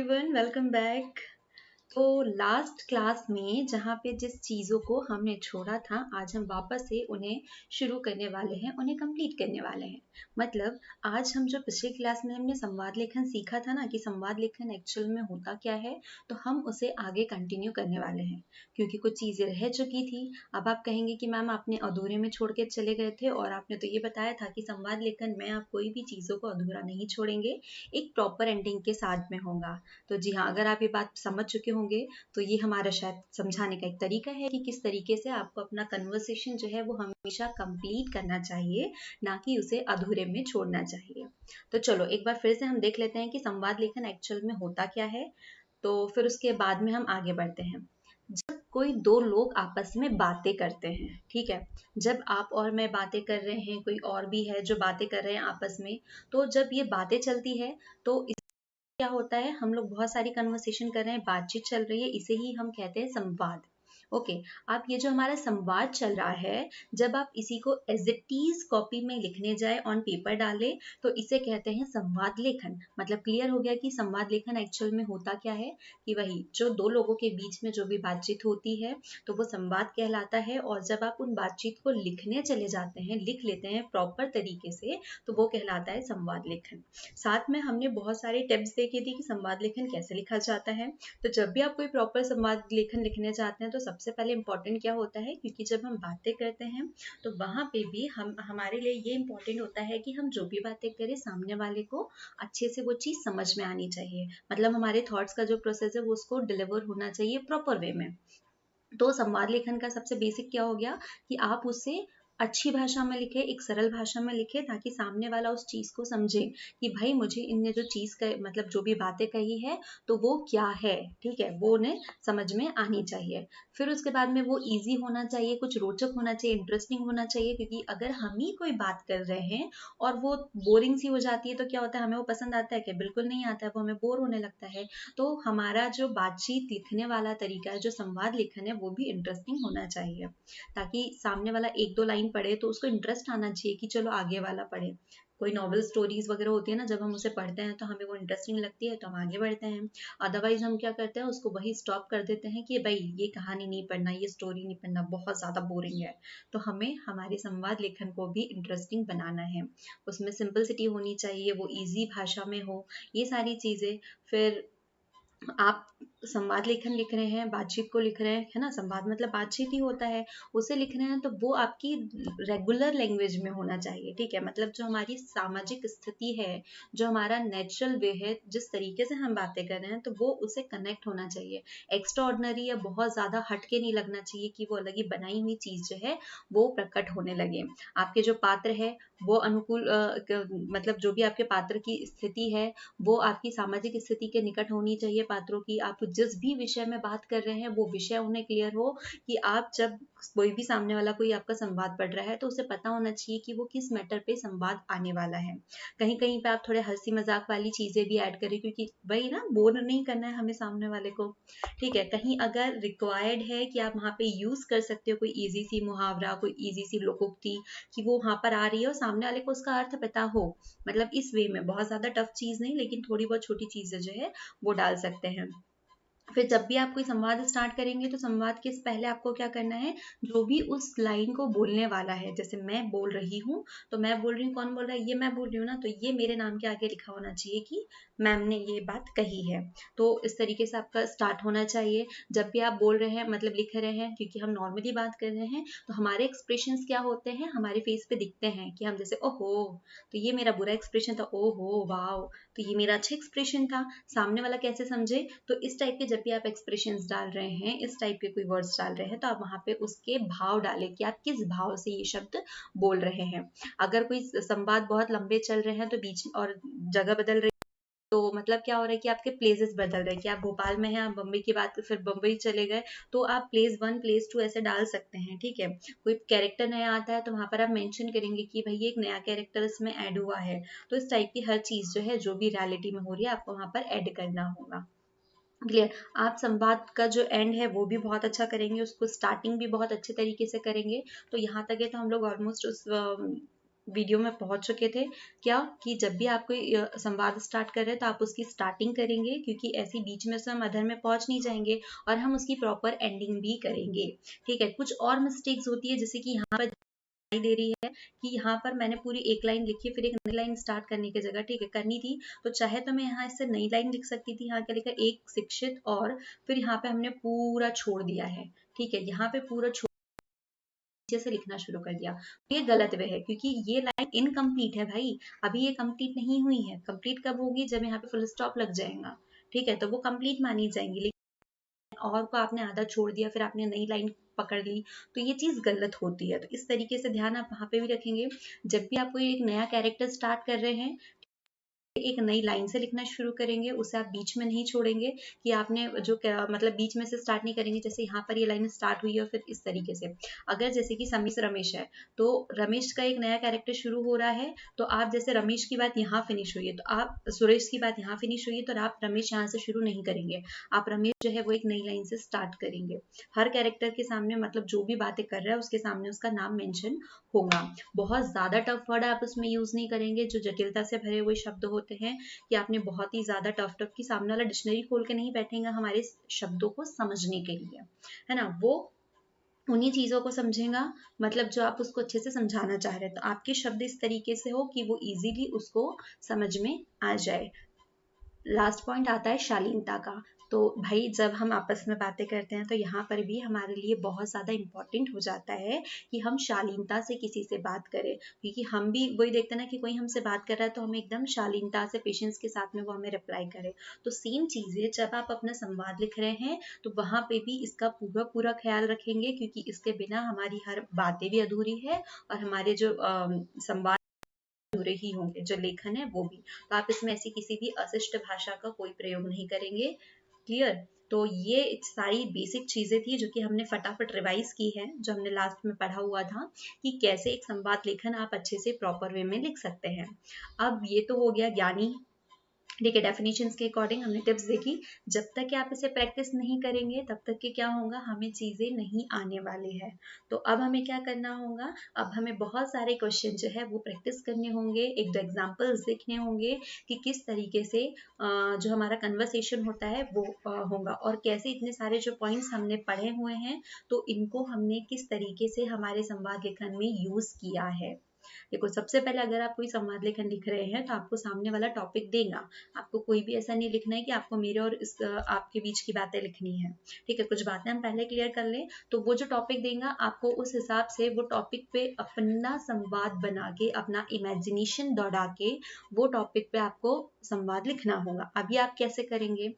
Everyone, welcome back. तो last class में जहाँ पे जिस चीज़ों को हमने छोड़ा था, आज हम वापस से उन्हें शुरू करने वाले हैं, उन्हें कंप्लीट करने वाले हैं। मतलब आज हम जो पिछली क्लास में हमने संवाद लेखन सीखा था ना कि संवाद लेखन एक्चुअल में होता क्या है, तो हम उसे आगे कंटिन्यू करने वाले हैं क्योंकि कुछ चीज़ें रह चुकी थी। अब आप कहेंगे कि मैम आपने अधूरे में छोड़ के चले गए थे और आपने तो ये बताया था कि संवाद लेखन में आप कोई भी चीज़ों को अधूरा नहीं छोड़ेंगे, एक प्रॉपर एंडिंग के साथ में होगा। तो जी हाँ, अगर आप ये बात समझ चुके होंगे तो ये हमारा शायद समझाने का एक तरीका है कि किस तरीके से आपको अपना कन्वर्सेशन जो है वो हमेशा कंप्लीट करना चाहिए, ना कि उसे अधूरे में छोड़ना चाहिए। तो चलो एक बार फिर से हम देख लेते हैं कि संवाद लेखन एक्चुअल में होता क्या है, तो फिर उसके बाद में हम आगे बढ़ते हैं। जब कोई दो लोग आपस में बातें करते हैं, ठीक है, जब आप और मैं बातें कर रहे हैं, कोई और भी है जो बातें कर रहे हैं आपस में, तो जब ये बातें चलती है तो क्या होता है, हम लोग बहुत सारी कन्वर्सेशन कर रहे हैं, बातचीत चल रही है, इसे ही हम कहते हैं संवाद। ओके, आप ये जो हमारा संवाद चल रहा है, जब आप इसी को एज इट इज कॉपी में लिखने जाए, ऑन पेपर डाले, तो इसे कहते हैं संवाद लेखन। मतलब क्लियर हो गया कि संवाद लेखन एक्चुअल में होता क्या है, कि वही जो दो लोगों के बीच में जो भी बातचीत होती है तो वो संवाद कहलाता है। और जब आप उन बातचीत को लिखने चले जाते हैं, लिख लेते हैं प्रॉपर तरीके से, तो वो कहलाता है संवाद लेखन। साथ में हमने बहुत सारे टिप्स देखे थे कि संवाद लेखन कैसे लिखा जाता है। तो जब भी आप कोई प्रॉपर संवाद लेखन लिखने जाते हैं तो सबसे पहले इम्पोर्टेंट क्या होता है, क्योंकि जब हम बातें करते हैं तो वहाँ पे भी हम हमारे लिए ये इम्पोर्टेंट होता है कि हम जो भी बातें करें सामने वाले को अच्छे से वो चीज़ समझ में आनी चाहिए। मतलब हमारे थॉट्स का जो प्रोसेस है वो उसको डिलीवर होना चाहिए प्रॉपर वे में। तो संवाद लेखन का सबसे बेसिक क्या हो गया कि आप उसे अच्छी भाषा में लिखे, एक सरल भाषा में लिखे, ताकि सामने वाला उस चीज को समझे कि भाई मुझे इनने जो चीज का मतलब जो भी बातें कही है तो वो क्या है, ठीक है, वो उन्हें समझ में आनी चाहिए। फिर उसके बाद में वो इजी होना चाहिए, कुछ रोचक होना चाहिए, इंटरेस्टिंग होना चाहिए, क्योंकि अगर हम ही कोई बात कर रहे हैं और वो बोरिंग सी हो जाती है तो क्या होता है, हमें वो पसंद आता है कि बिल्कुल नहीं आता है, वो हमें बोर होने लगता है। तो हमारा जो बातचीत लिखने वाला तरीका है, जो संवाद लेखन है, वो भी इंटरेस्टिंग होना चाहिए, ताकि सामने वाला एक दो लाइन पढ़े तो उसको इंटरेस्ट आना चाहिए कि चलो आगे वाला पढ़े। कोई नॉवल स्टोरीज वगैरह होती है ना, जब हम उसे पढ़ते हैं तो हमें वो इंटरेस्टिंग लगती है तो हम आगे बढ़ते हैं। अदरवाइज हम क्या करते हैं, उसको वही स्टॉप कर देते हैं कि भाई ये कहानी नहीं पढ़ना, ये स्टोरी नहीं पढ़ना, बहुत ज़्यादा बोरिंग है। तो हमें हमारे संवाद लेखन को भी इंटरेस्टिंग बनाना है, उसमें सिंपलिसिटी होनी चाहिए, वो ईजी भाषा में हो, ये सारी चीज़ें। फिर आप संवाद लेखन लिख रहे हैं, बातचीत को लिख रहे हैं, है ना, संवाद मतलब बातचीत ही होता है, उसे लिख रहे हैं तो वो आपकी रेगुलर लैंग्वेज में होना चाहिए, ठीक है। मतलब जो हमारी सामाजिक स्थिति है, जो हमारा नेचुरल वे है, जिस तरीके से हम बातें कर रहे हैं, तो वो उसे कनेक्ट होना चाहिए। एक्स्ट्रा ऑर्डिनरी या बहुत ज़्यादा हटके नहीं लगना चाहिए कि वो अलग ही बनाई हुई चीज़ जो है वो प्रकट होने लगे। आपके जो पात्र है वो अनुकूल मतलब जो भी आपके पात्र की स्थिति है वो आपकी सामाजिक स्थिति के निकट होनी चाहिए पात्रों की। आप जिस भी विषय में बात कर रहे हैं वो विषय उन्हें क्लियर हो, कि आप जब कोई भी सामने वाला कोई आपका संवाद पढ़ रहा है तो उसे पता होना चाहिए कि वो किस मैटर पे संवाद आने वाला है। कहीं कहीं पे आप थोड़े हंसी मजाक वाली चीजें भी ऐड करें, क्योंकि वही ना, बोर नहीं करना है हमें सामने वाले को, ठीक है। कहीं अगर रिक्वायर्ड है कि आप वहाँ पे यूज कर सकते हो कोई इजी सी मुहावरा, कोई इजी सी लोकोक्ति, कि वो वहाँ पर आ रही है और सामने वाले को उसका अर्थ पता हो, मतलब इस वे में, बहुत ज्यादा टफ चीज नहीं, लेकिन थोड़ी बहुत छोटी चीजें जो है वो डाल सकते हैं। फिर जब भी आप कोई संवाद स्टार्ट करेंगे तो संवाद के पहले आपको क्या करना है, जो भी उस लाइन को बोलने वाला है, जैसे मैं बोल रही हूँ, तो मैं बोल रही हूँ, कौन बोल रहा है, ये मैं बोल रही हूँ ना, तो ये मेरे नाम के आगे लिखा होना चाहिए कि मैम ने ये बात कही है। तो इस तरीके से आपका स्टार्ट होना चाहिए। जब भी आप बोल रहे हैं, मतलब लिख रहे हैं, क्योंकि हम नॉर्मली बात कर रहे हैं, तो हमारे एक्सप्रेशन क्या होते हैं, हमारे फेस पे दिखते हैं कि हम जैसे ओहो, तो ये मेरा बुरा एक्सप्रेशन था, ओहो वाओ, तो ये मेरा अच्छा एक्सप्रेशन था, सामने वाला कैसे समझे। तो इस टाइप के जब भी आप एक्सप्रेशंस डाल रहे हैं, इस टाइप के कोई वर्ड्स डाल रहे हैं, तो आप वहाँ पे उसके भाव डालें कि आप किस भाव से ये शब्द बोल रहे हैं। अगर कोई संवाद बहुत लंबे चल रहे हैं तो बीच और जगह बदल रही, तो मतलब क्या हो रहा है कि आपके प्लेसेस बदल रहे हैं, कि आप भोपाल में हैं, आप बम्बई की बात फिर बम्बई चले गए, तो आप प्लेस वन प्लेस टू ऐसे डाल सकते हैं, ठीक है। कोई कैरेक्टर नया आता है तो वहां पर आप मेंशन करेंगे कि भाई ये एक नया कैरेक्टर इसमें ऐड हुआ है। तो इस टाइप की हर चीज जो है, जो भी रियलिटी में हो रही है, आपको वहां पर ऐड करना होगा। क्लियर। आप संवाद का जो एंड है वो भी बहुत अच्छा करेंगे, उसको स्टार्टिंग भी बहुत अच्छे तरीके से करेंगे। तो यहाँ तक है तो हम लोग ऑलमोस्ट उस वीडियो में पहुंच चुके थे। क्या कि जब भी आप कोई संवाद स्टार्ट कर रहे हैं तो आप उसकी स्टार्टिंग करेंगे, क्योंकि ऐसी बीच में से हम अधर में पहुंच नहीं जाएंगे, और हम उसकी प्रॉपर एंडिंग भी करेंगे। ठीक है, कुछ और मिस्टेक्स होती है, जैसे कि यहाँ पर दिखाई दे रही है कि यहाँ पर मैंने पूरी एक लाइन लिखी, फिर एक नई लाइन स्टार्ट करने की जगह, ठीक है, करनी थी तो चाहे तो मैं यहाँ इससे नई लाइन लिख सकती थी। यहाँ क्या लिखा, एक शिक्षित, और फिर यहाँ पे हमने पूरा छोड़ दिया है। ठीक है, यहाँ पे पूरा नीचे से लिखना शुरू कर दिया, ये गलत वे है, क्योंकि ये लाइन इनकम्प्लीट है भाई। अभी ये कंप्लीट नहीं हुई है। कंप्लीट कब होगी, जब यहाँ पे फुल स्टॉप लग जाएगा। ठीक है, तो वो कंप्लीट मानी जाएंगी। लेकिन और को आपने आधा छोड़ दिया, फिर आपने नई लाइन पकड़ ली, तो ये चीज गलत होती है। तो इस तरीके से ध्यान आप वहां पे भी रखेंगे। जब भी आप कोई एक नया कैरेक्टर स्टार्ट कर रहे हैं, एक नई लाइन से लिखना शुरू करेंगे, उसे आप बीच में नहीं छोड़ेंगे कि आपने जो मतलब बीच में से स्टार्ट नहीं करेंगे। जैसे यहाँ पर ये लाइन स्टार्ट हुई है, फिर इस तरीके से अगर जैसे कि समीर से रमेश है, तो रमेश का एक नया कैरेक्टर शुरू हो रहा है, तो आप जैसे रमेश की बात यहाँ फिनिश हुई है, तो आप सुरेश की बात यहाँ फिनिश हुई है, तो आप रमेश यहाँ से शुरू नहीं करेंगे, आप रमेश जो है वो एक नई लाइन से स्टार्ट करेंगे। हर कैरेक्टर के सामने, मतलब जो भी बातें कर रहा है उसके सामने उसका नाम मेंशन होगा। बहुत ज्यादा टफ वर्ड आप उसमें यूज नहीं करेंगे, जो जटिलता से भरे हुए शब्द होते हैं, कि आपने बहुत ही ज्यादा टफ टफ की सामने वाला डिक्शनरी खोल के नहीं बैठेगा हमारे शब्दों को समझने के लिए, है ना। वो उन्हीं चीजों को समझेगा, मतलब जो आप उसको अच्छे से समझाना चाह रहे हैं, तो आपके शब्द इस तरीके से हो कि वो इजीली उसको समझ में आ जाए। लास्ट पॉइंट आता है शालीनता का। तो भाई जब हम आपस में बातें करते हैं, तो यहाँ पर भी हमारे लिए बहुत ज़्यादा इम्पोर्टेंट हो जाता है कि हम शालीनता से किसी से बात करें, क्योंकि हम भी वही देखते हैं ना कि कोई हमसे बात कर रहा है तो हम एकदम शालीनता से, पेशेंस के साथ में वो हमें रिप्लाई करे। तो सेम चीज़ है, जब आप अपना संवाद लिख रहे हैं तो वहाँ पे भी इसका पूरा पूरा ख्याल रखेंगे, क्योंकि इसके बिना हमारी हर बातें भी अधूरी है, और हमारे जो संवाद अधूरे ही होंगे, जो लेखन है वो भी। तो आप इसमें ऐसी किसी भी अशिष्ट भाषा का कोई प्रयोग नहीं करेंगे। क्लियर। तो ये सारी बेसिक चीजें थी जो कि हमने फटाफट रिवाइज की है, जो हमने लास्ट में पढ़ा हुआ था कि कैसे एक संवाद लेखन आप अच्छे से प्रॉपर वे में लिख सकते हैं। अब ये तो हो गया ज्ञानी। ठीक है, डेफिनेशंस के अकॉर्डिंग हमने टिप्स देखी। जब तक कि आप इसे प्रैक्टिस नहीं करेंगे, तब तक कि क्या होगा, हमें चीजें नहीं आने वाली है। तो अब हमें क्या करना होगा, अब हमें बहुत सारे क्वेश्चन जो है वो प्रैक्टिस करने होंगे, एक दो एग्जांपल्स देखने होंगे कि किस तरीके से जो हमारा कन्वर्सेशन होता है वो होगा, और कैसे इतने सारे जो पॉइंट्स हमने पढ़े हुए हैं, तो इनको हमने किस तरीके से हमारे संवाद लेखन में यूज किया है। देखो, सबसे पहले अगर आप कोई संवाद लेखन लिख रहे हैं, तो आपको सामने वाला टॉपिक देगा। आपको कोई भी ऐसा नहीं लिखना है कि आपको मेरे और इस आपके बीच की बातें लिखनी है। ठीक है, कुछ बातें हम पहले क्लियर कर लें। तो वो जो टॉपिक देगा, आपको उस हिसाब से वो टॉपिक पे अपना संवाद बना के, अपना इमेजिनेशन दौड़ा के वो टॉपिक पे आपको संवाद लिखना होगा। अभी आप कैसे करेंगे,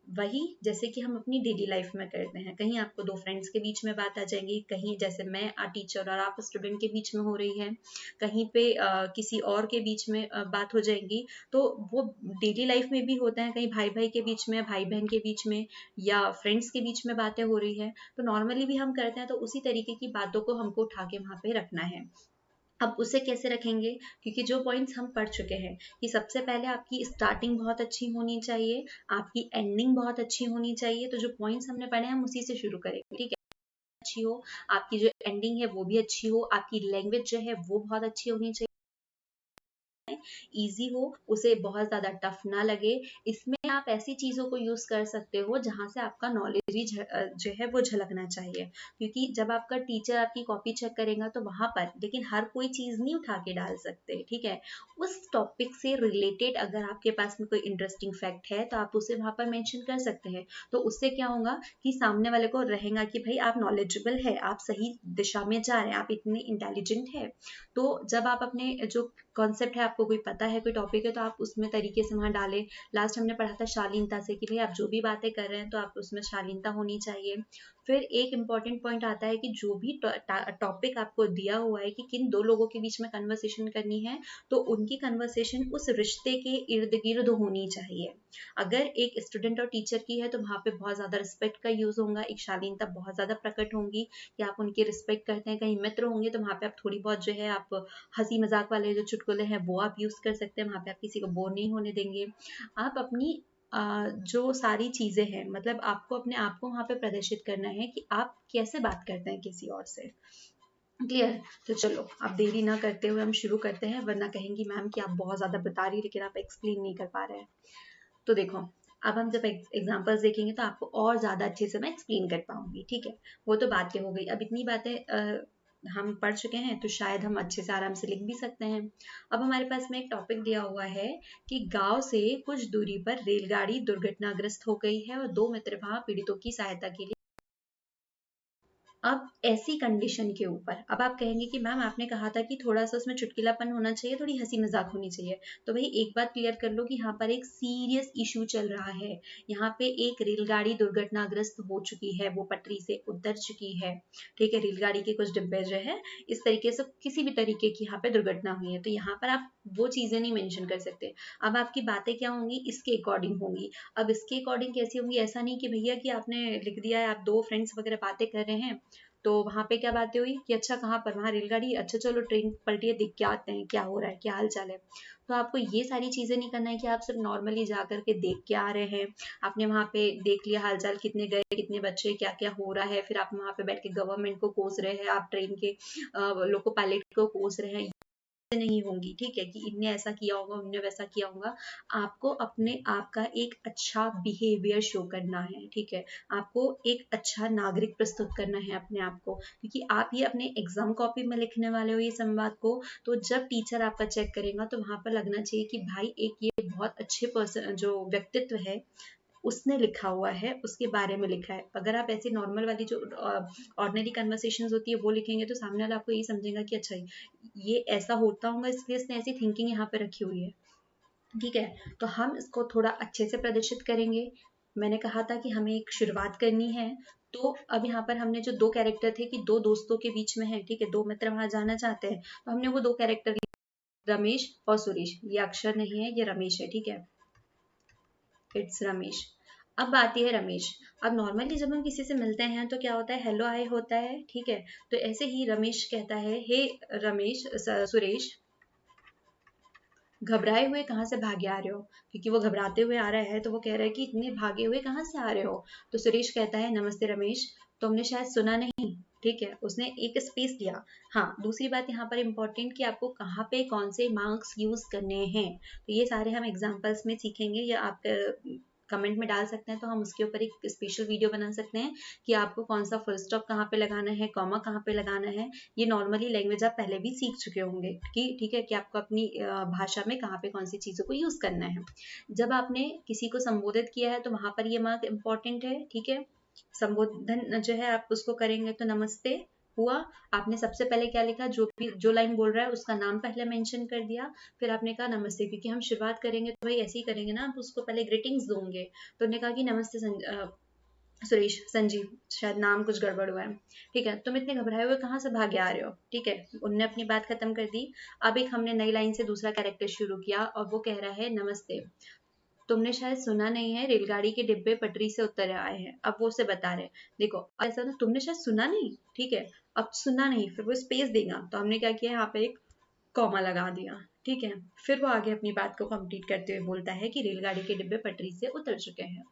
वही जैसे कि हम अपनी डेली लाइफ में करते हैं। कहीं आपको दो फ्रेंड्स के बीच में बात आ जाएगी, कहीं जैसे मैं टीचर और आप स्टूडेंट के बीच में हो रही है, कहीं पे किसी और के बीच में बात हो जाएगी। तो वो डेली लाइफ में भी होता है, कहीं भाई भाई के बीच में, भाई बहन के बीच में, या फ्रेंड्स के बीच में बातें हो रही है, तो नॉर्मली भी हम करते हैं। तो उसी तरीके की बातों को हमको उठा के वहां पे रखना है। अब उसे कैसे रखेंगे, क्योंकि जो पॉइंट्स हम पढ़ चुके हैं कि सबसे पहले आपकी स्टार्टिंग बहुत अच्छी होनी चाहिए, आपकी एंडिंग बहुत अच्छी होनी चाहिए। तो जो पॉइंट्स हमने पढ़े हम उसी से शुरू करेंगे। ठीक है, अच्छी हो, आपकी जो एंडिंग है वो भी अच्छी हो, आपकी लैंग्वेज जो है वो बहुत अच्छी होनी चाहिए, इजी हो, उसे बहुत ज्यादा टफ ना लगे। इसमें आप ऐसी चीजों को यूज कर सकते हो जहां से आपका नॉलेज भी जो है वो झलकना चाहिए, क्योंकि जब आपका टीचर आपकी कॉपी चेक करेगा तो वहां पर, लेकिन हर कोई चीज नहीं उठा के डाल सकते। ठीक है, उस टॉपिक से रिलेटेड अगर आपके पास में कोई इंटरेस्टिंग फैक्ट है तो आप उसे वहां पर मेंशन कर सकते हैं। तो उससे क्या होगा कि सामने वाले को रहेगा कि भाई आप नॉलेजेबल है, आप सही दिशा में जा रहे हैं, आप इतने इंटेलिजेंट है। तो जब आप अपने जो कॉन्सेप्ट है, आपको कोई पता है, कोई टॉपिक है, तो आप उसमें तरीके से वहां डालें। लास्ट हमने पढ़ा था शालीनता से, कि भाई आप जो भी बातें कर रहे हैं तो आप उसमें शालीनता होनी चाहिए। फिर एक इंपॉर्टेंट पॉइंट आता है कि जो भी टॉपिक आपको दिया हुआ है कि किन दो लोगों के बीच में कन्वर्सेशन करनी है, तो उनकी कन्वर्सेशन उस रिश्ते के इर्द गिर्द होनी चाहिए। अगर एक स्टूडेंट और टीचर की है, तो वहां पे बहुत ज्यादा रिस्पेक्ट का यूज होगा, एक शालीनता बहुत ज्यादा प्रकट होंगी कि आप उनकी रिस्पेक्ट करते हैं। कहीं मित्र होंगे तो वहां पे आप थोड़ी बहुत जो है आप हंसी मजाक वाले जो चुटकुले हैं वो आप यूज कर सकते हैं, वहां पे आप किसी को बोर नहीं होने देंगे। आप अपनी जो सारी चीजें हैं, मतलब आपको अपने आप को वहां पे प्रदर्शित करना है कि आप कैसे बात करते हैं किसी और से। क्लियर। तो चलो अब देरी ना करते हुए हम शुरू करते हैं, वरना कहेंगी मैम कि आप बहुत ज़्यादा बता रही लेकिन आप एक्सप्लेन नहीं कर पा रहे हैं। तो देखो, अब हम जब एग्जांपल्स देखेंगे तो आपको और ज़्यादा अच्छे से मैं एक्सप्लेन कर पाऊंगी, ठीक है। वो तो बातें हो गई, अब इतनी बातें हम पढ़ चुके हैं तो शायद हम अच्छे से आराम से लिख भी सकते हैं। अब हमारे पास में एक टॉपिक दिया हुआ है कि गांव से कुछ दूरी पर रेलगाड़ी दुर्घटनाग्रस्त हो गई है और दो मित्र वहां पीड़ितों की सहायता के लिए। अब ऐसी कंडीशन के ऊपर अब आप कहेंगे कि मैम आपने कहा था कि थोड़ा सा उसमें चुटकुलापन होना चाहिए, थोड़ी हंसी मजाक होनी चाहिए। तो भाई एक बात क्लियर कर लो कि यहाँ पर एक सीरियस इशू चल रहा है। यहाँ पे एक रेलगाड़ी दुर्घटनाग्रस्त हो चुकी है, वो पटरी से उतर चुकी है, ठीक है। रेलगाड़ी के कुछ डिब्बे जो है इस तरीके से किसी भी तरीके की यहाँ पे दुर्घटना हुई है, तो यहाँ पर आप वो चीजें नहीं मेंशन कर सकते। अब आपकी बातें क्या होंगी, इसके अकॉर्डिंग होंगी। अब इसके अकॉर्डिंग कैसी होंगी, ऐसा नहीं कि भैया कि आपने लिख दिया है, आप दो फ्रेंड्स वगैरह बातें कर रहे हैं तो वहां पे क्या बातें हुई कि अच्छा कहाँ पर, वहां रेलगाड़ी, अच्छा चलो ट्रेन पलटी है, देख के आते हैं क्या हो रहा है, क्या हाल चाल है। तो आपको ये सारी चीजें नहीं करना है कि आप सिर्फ नॉर्मली जा करके देख के आ रहे हैं। आपने वहां पे देख लिया हाल चाल, कितने गए कितने बच्चे, क्या क्या हो रहा है, फिर आप वहां पे बैठ के गवर्नमेंट को कोस रहे हैं, आप ट्रेन के लोको पायलट को कोस रहे हैं, नहीं होंगी, ठीक है, कि इनने ऐसा किया होगा उनने वैसा किया होगा। आपको अपने आप का एक अच्छा बिहेवियर शो करना है, ठीक है। आपको एक अच्छा नागरिक प्रस्तुत करना है अपने आप को, क्योंकि आप ये अपने एग्जाम कॉपी में लिखने वाले हो ये संवाद को। तो जब टीचर आपका चेक करेगा तो वहां पर लगना चाहिए कि भाई एक ये बहुत अच्छे पर्सन जो व्यक्तित्व है उसने लिखा हुआ है, उसके बारे में लिखा है। अगर आप ऐसी नॉर्मल वाली जो ऑर्डिनरी कन्वर्सेशन होती है वो लिखेंगे तो सामने वाला आपको यही समझेगा कि अच्छा ये ऐसा होता होगा इसलिए इसने ऐसी थिंकिंग यहाँ पे रखी हुई है, ठीक है। तो हम इसको थोड़ा अच्छे से प्रदर्शित करेंगे। मैंने कहा था कि हमें एक शुरुआत करनी है। तो अब यहाँ पर हमने जो दो कैरेक्टर थे कि दो दोस्तों के बीच में है, ठीक है, दो मित्र वहां जाना चाहते हैं, तो हमने वो दो कैरेक्टर, रमेश और सुरेश, ये अक्षर नहीं है, ये रमेश है, ठीक है, इट्स रमेश। अब आती है रमेश। अब नॉर्मली जब हम किसी से मिलते हैं तो क्या होता है, हेलो हाय होता है, ठीक है। तो ऐसे ही रमेश कहता है, हे रमेश, सुरेश, घबराए हुए कहाँ से भागे आ रहे हो, क्योंकि वो घबराते हुए आ रहा है तो वो कह रहा है कि इतने भागे हुए कहाँ से आ रहे हो। तो सुरेश कहता है, नमस्ते रमेश, तुमने शायद सुना नहीं, ठीक है, उसने एक स्पेस दिया। हाँ, दूसरी बात यहाँ पर इम्पोर्टेंट कि आपको कहाँ पे कौन से मार्क्स यूज करने हैं, तो ये सारे हम एग्जाम्पल्स में सीखेंगे, या आप कमेंट में डाल सकते हैं तो हम उसके ऊपर एक स्पेशल वीडियो बना सकते हैं कि आपको कौन सा फुल स्टॉप कहाँ पे लगाना है, कॉमा कहाँ पे लगाना है। ये नॉर्मली लैंग्वेज आप पहले भी सीख चुके होंगे कि ठीक है, कि आपको अपनी भाषा में कहाँ पे कौन सी चीज़ों को यूज़ करना है। जब आपने किसी को संबोधित किया है तो वहां पर ये मार्क इम्पॉर्टेंट है, ठीक है। संबोधन जो है आप उसको करेंगे तो नमस्ते हुआ। आपने सबसे पहले क्या लिखा, जो भी जो लाइन बोल रहा है उसका नाम पहले मेंशन कर दिया, फिर आपने कहा नमस्ते, क्योंकि हम शुरुआत करेंगे तो भाई ऐसे ही करेंगे ना, आप उसको पहले ग्रीटिंग्स दोगे। तो उन्होंने कहा कि नमस्ते सुरेश, संजीव, शायद नाम कुछ गड़बड़ हुआ है, ठीक है, तुम इतने घबराए हुए कहाँ से भागे आ रहे हो, ठीक है। उनने अपनी बात खत्म कर दी। अब एक हमने नई लाइन से दूसरा कैरेक्टर शुरू किया और वो कह रहा है, नमस्ते, तुमने शायद सुना नहीं है, रेलगाड़ी के डिब्बे पटरी से उतर आए हैं। अब वो उसे बता रहे, देखो ऐसा ना, तुमने शायद सुना नहीं, ठीक है, अब सुना नहीं, फिर वो स्पेस देगा, तो हमने क्या किया, यहाँ पे एक कॉमा लगा दिया, ठीक है। फिर वो आगे अपनी बात को कंप्लीट करते हुए बोलता है कि रेलगाड़ी के डिब्बे पटरी से उतर चुके हैं,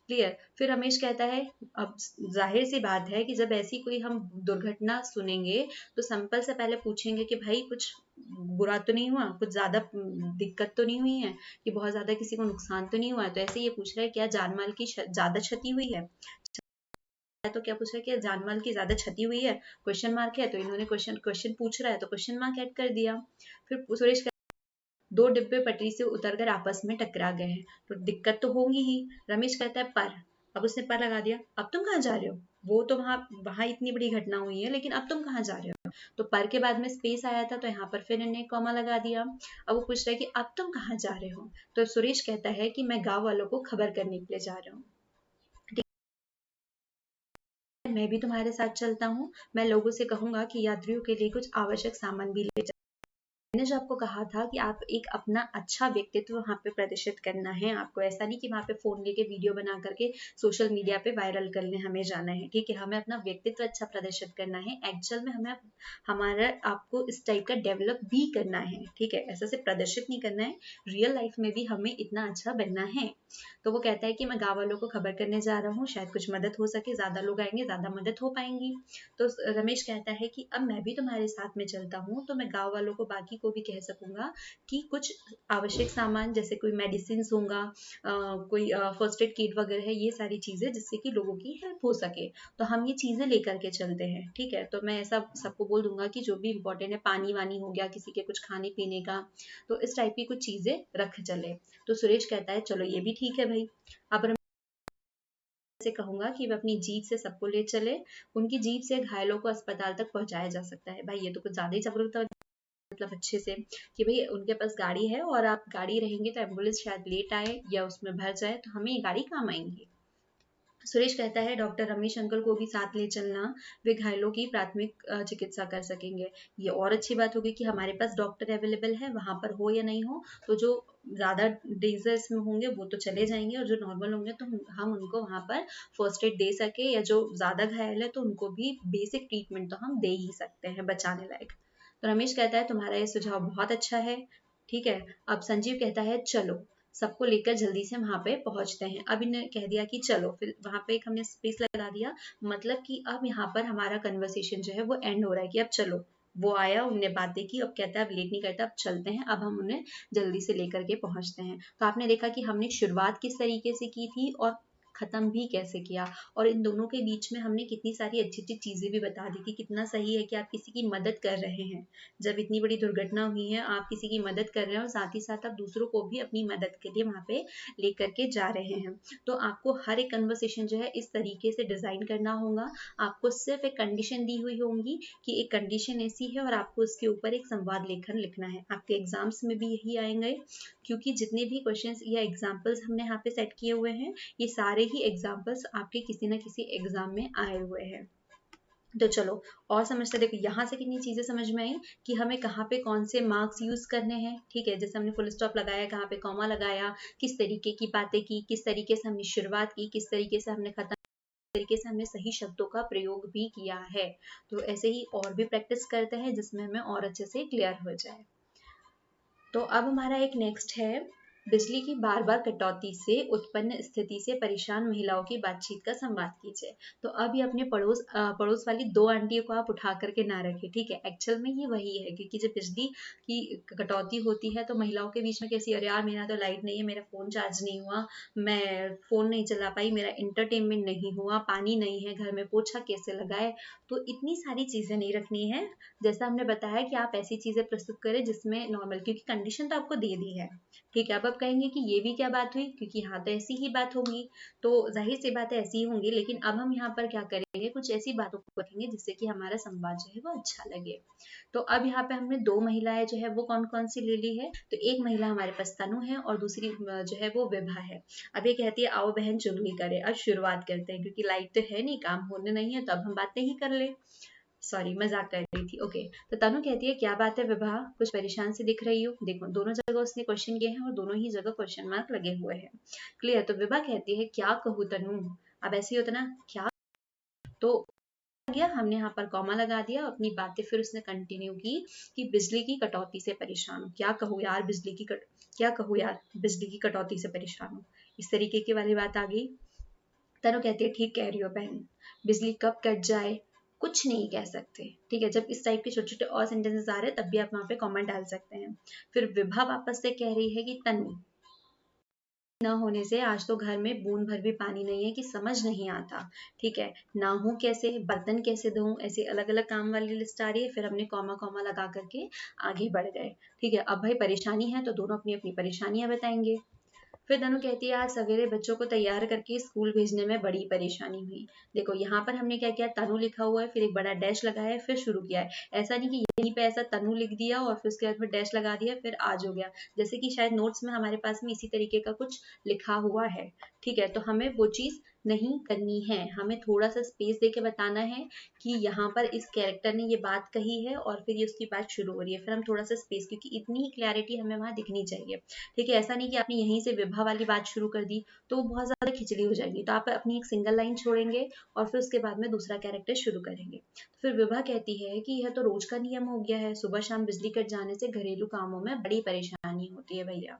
क्लियर। फिर रमेश कहता है, अब जाहिर सी बात है कि जब ऐसी कोई हम दुर्घटना सुनेंगे तो सिंपल से पहले पूछेंगे कि भाई कुछ बुरा तो नहीं हुआ, कुछ ज्यादा दिक्कत तो नहीं हुई है, कि बहुत ज्यादा किसी को नुकसान तो नहीं हुआ है। तो ऐसे ये पूछ रहा है क्या जान माल की ज्यादा क्षति हुई है, तो क्या पूछ रहा है कि जान माल की ज्यादा क्षति हुई है, क्वेश्चन मार्क है, तो इन्होंने क्वेश्चन क्वेश्चन पूछ रहा है तो क्वेश्चन मार्क ऐड कर दिया। फिर सुरेश, दो डिब्बे पटरी से उतरकर आपस में टकरा गए हैं तो दिक्कत तो होगी ही। रमेश कहता है पर, अब उसने पर लगा दिया, अब तुम कहाँ जा रहे हो, वो तो वहां वहां इतनी बड़ी घटना हुई है लेकिन अब तुम कहाँ जा रहे हो। तो पर के बाद में स्पेस आया था तो यहाँ पर फिर इन्हें कॉमा लगा दिया। अब वो पूछ रहा है कि अब तुम कहाँ जा रहे हो, तो सुरेश कहता है कि मैं गांव वालों को खबर करने के लिए जा रहा हूँ, मैं भी तुम्हारे साथ चलता हूँ, मैं लोगों से कहूंगा कि यात्रियों के लिए कुछ आवश्यक सामान भी ले मैंने जो आपको कहा था कि आप एक अपना अच्छा व्यक्तित्व वहाँ पे प्रदर्शित करना है, आपको ऐसा नहीं कि वहाँ पे फोन लेके वीडियो बना करके सोशल मीडिया पे वायरल करने हमें जाना है, ठीक है। हमें अपना व्यक्तित्व अच्छा प्रदर्शित करना है, एक्चुअल में हमें हमारा आपको इस टाइप का डेवलप भी करना है, ठीक है। ऐसा से प्रदर्शित नहीं करना है, रियल लाइफ में भी हमें इतना अच्छा बनना है। तो वो कहता है कि मैं गाँव वालों को खबर करने जा रहा हूँ, शायद कुछ मदद हो सके, ज्यादा लोग आएंगे, ज्यादा मदद हो पाएंगी। तो रमेश कहता है कि अब मैं भी तुम्हारे साथ में चलता हूँ, तो मैं गाँव वालों को, बाकी को भी कह सकूंगा कि कुछ आवश्यक सामान जैसे कोई मेडिसिन होगा, कोई फर्स्ट एड किट वगैरह है, ये सारी चीजें जिससे कि लोगों की हेल्प हो सके, तो हम ये चीजें लेकर के चलते हैं, ठीक है। तो मैं ऐसा सबको बोल दूंगा कि जो भी इम्पोर्टेंट है, पानी वानी हो गया, किसी के कुछ खाने पीने का, तो इस टाइप की कुछ चीजें रख चले। तो सुरेश कहता है चलो ये भी ठीक है भाई। अब से कहूंगा कि वे अपनी जीप से सबको ले चले, उनकी जीप से घायलों को अस्पताल तक पहुंचाया जा सकता है। भाई ये तो कुछ ज्यादा ही जागरूकता, मतलब अच्छे से कि भाई उनके पास गाड़ी है और आप गाड़ी रहेंगे तो एम्बुलेंस शायद लेट आए या उसमें भर जाए, तो हमें ये गाड़ी काम आएंगी। सुरेश कहता है डॉक्टर रमेश अंकल को भी साथ ले चलना, वे घायलों की प्राथमिक चिकित्सा कर सकेंगे। ये और अच्छी बात होगी कि हमारे पास डॉक्टर अवेलेबल है, वहां पर हो या नहीं हो, तो जो ज्यादा डेंजर्स में होंगे वो तो चले जाएंगे, और जो नॉर्मल होंगे तो हम उनको वहां पर फर्स्ट एड दे सके, या जो ज्यादा घायल है तो उनको भी बेसिक ट्रीटमेंट तो हम दे ही सकते हैं बचाने लायक। तो रमेश कहता है तुम्हारा ये सुझाव बहुत अच्छा है, ठीक है। अब संजीव कहता है चलो सबको लेकर जल्दी से वहां पे पहुंचते हैं। अब इन्हें कह दिया कि चलो, फिर वहां पे एक हमने स्पेस लगा दिया, मतलब कि अब यहाँ पर हमारा कन्वर्सेशन जो है वो एंड हो रहा है कि अब चलो, वो आया, उनने बातें की, अब कहता है अब लेट नहीं करता, अब चलते हैं, अब हम उन्हें जल्दी से लेकर के पहुंचते हैं। तो आपने देखा कि हमने शुरुआत किस तरीके से की थी और खत्म भी कैसे किया, और इन दोनों के बीच में हमने कितनी सारी अच्छी अच्छी चीजें भी बता दी कि कितना सही है कि आप किसी की मदद कर रहे हैं, जब इतनी बड़ी दुर्घटना हुई है आप किसी की मदद कर रहे हैं, और साथ ही साथ आप दूसरों को भी अपनी मदद के लिए वहां पे लेकर के जा रहे हैं। तो आपको हर एक कन्वर्सेशन जो है इस तरीके से डिजाइन करना होगा। आपको सिर्फ एक कंडीशन दी हुई होंगी कि एक कंडीशन ऐसी है और आपको इसके ऊपर एक संवाद लेखन लिखना है। आपके एग्जाम्स में भी यही आएंगे, क्योंकि जितने भी क्वेश्चंस या एग्जाम्पल्स हमने यहाँ पे सेट किए हुए हैं, ये सारे ही एग्जाम्पल्स आपके किसी न किसी एग्जाम में आए हुए हैं। तो चलो और समझते, देखो यहाँ से कितनी चीजें समझ में आई कि हमें कहाँ पे कौन से मार्क्स यूज करने हैं, ठीक है। जैसे हमने फुल स्टॉप लगाया, कहाँ पे कॉमा लगाया, किस तरीके की बातें की, किस तरीके से हमने शुरुआत की, किस तरीके से हमने खत्म, तरीके से हमने सही शब्दों का प्रयोग भी किया है। तो ऐसे ही और भी प्रैक्टिस करते हैं जिसमें हमें और अच्छे से क्लियर हो जाए। तो अब हमारा एक नेक्स्ट है, बिजली की बार बार कटौती से उत्पन्न स्थिति से परेशान महिलाओं की बातचीत का संवाद कीजिए। तो अब ये अपने पड़ोस वाली दो आंटियों को आप उठा करके ना रखें, ठीक है। एक्चुअल में ये वही है, क्योंकि जब बिजली की कटौती होती है तो महिलाओं के बीच में कैसी, अरे यार मेरा तो लाइट नहीं है, मेरा फोन चार्ज नहीं हुआ, मैं फोन नहीं चला पाई, मेरा इंटरटेनमेंट नहीं हुआ, पानी नहीं है घर में, पोछा कैसे लगाए। तो इतनी सारी चीजें नहीं रखनी है। जैसा हमने बताया कि आप ऐसी चीजें प्रस्तुत करें जिसमें नॉर्मल, क्योंकि कंडीशन तो आपको दे दी है, ठीक है। अब आप कहेंगे कि ये भी क्या बात हुई, क्योंकि हाँ तो ऐसी ही बात होगी, तो जाहिर सी बात है ऐसी ही होंगी, लेकिन अब हम यहाँ पर क्या करेंगे, कुछ ऐसी बातों को रखेंगे जिससे कि हमारा संवाद जो है वो अच्छा लगे। तो अब यहाँ पे हमने दो महिलाएं जो है वो कौन कौन सी ले ली है, तो एक महिला हमारे पास तनु है और दूसरी जो है वो विभा है। अब ये कहती है आओ बहन चुगली करें, अब शुरुआत करते हैं, क्योंकि लाइट तो है नहीं, काम होने नहीं है, तो अब हम बातें ही कर ले। सॉरी मजाक कर रही थी, ओके। तो तनु कहती है क्या बात है विभा, कुछ परेशान से दिख रही हो। देखो दोनों जगह उसने क्वेश्चन किए हैं और दोनों ही जगह क्वेश्चन मार्क लगे हुए हैं, क्लियर। तो विभा कहती है क्या कहूँ तनु, अब ऐसे ही होता ना क्या, तो गया हमने यहाँ पर कॉमा लगा दिया, अपनी बातें फिर उसने कंटिन्यू की कि बिजली की कटौती से परेशान हूँ, क्या कहूँ यार क्या कहूँ यार बिजली की कटौती से परेशान हूँ, इस तरीके की वाली बात आ गई। तनु कहती है ठीक कह रही हो बहन, बिजली कब कट जाए कुछ नहीं कह सकते, ठीक है। जब इस टाइप के छोटे छोटे और सेंटेंसेस आ रहे हैं तब भी आप वहां पे कमेंट डाल सकते हैं। फिर विभा वापस से कह रही है कि तनु न होने से आज तो घर में बूंद भर भी पानी नहीं है कि समझ नहीं आता, ठीक है। नहाऊं कैसे, बर्तन कैसे धोऊं, ऐसे अलग अलग काम वाली लिस्ट आ रही है, फिर हमने कॉमा कॉमा लगा करके आगे बढ़ गए, ठीक है। अब भाई परेशानी है तो दोनों अपनी अपनी परेशानियां बताएंगे। फिर तनु कहती है आज सवेरे बच्चों को तैयार करके स्कूल भेजने में बड़ी परेशानी हुई। देखो यहाँ पर हमने क्या किया, तनु लिखा हुआ है, फिर एक बड़ा डैश लगाया है, फिर शुरू किया है। ऐसा नहीं कि यहीं पे ऐसा तनु लिख दिया और फिर उसके बाद में डैश लगा दिया फिर आज हो गया, जैसे कि शायद नोट्स में हमारे पास में इसी तरीके का कुछ लिखा हुआ है, ठीक है। तो हमें वो चीज नहीं करनी है। हमें थोड़ा सा स्पेस देके बताना है कि यहाँ पर इस कैरेक्टर ने ये बात कही है और फिर ये उसकी बात शुरू हो रही है, फिर हम थोड़ा सा स्पेस, क्योंकि इतनी ही क्लैरिटी हमें वहाँ दिखनी चाहिए। ठीक है, ऐसा नहीं कि आपने यहीं से विभा वाली बात शुरू कर दी तो वो बहुत ज्यादा खिचड़ी हो जाएगी। तो आप अपनी एक सिंगल लाइन छोड़ेंगे और फिर उसके बाद में दूसरा कैरेक्टर शुरू करेंगे। तो फिर विभा कहती है कि यह तो रोज का नियम हो गया है, सुबह शाम बिजली कट जाने से घरेलू कामों में बड़ी परेशानी होती है भैया।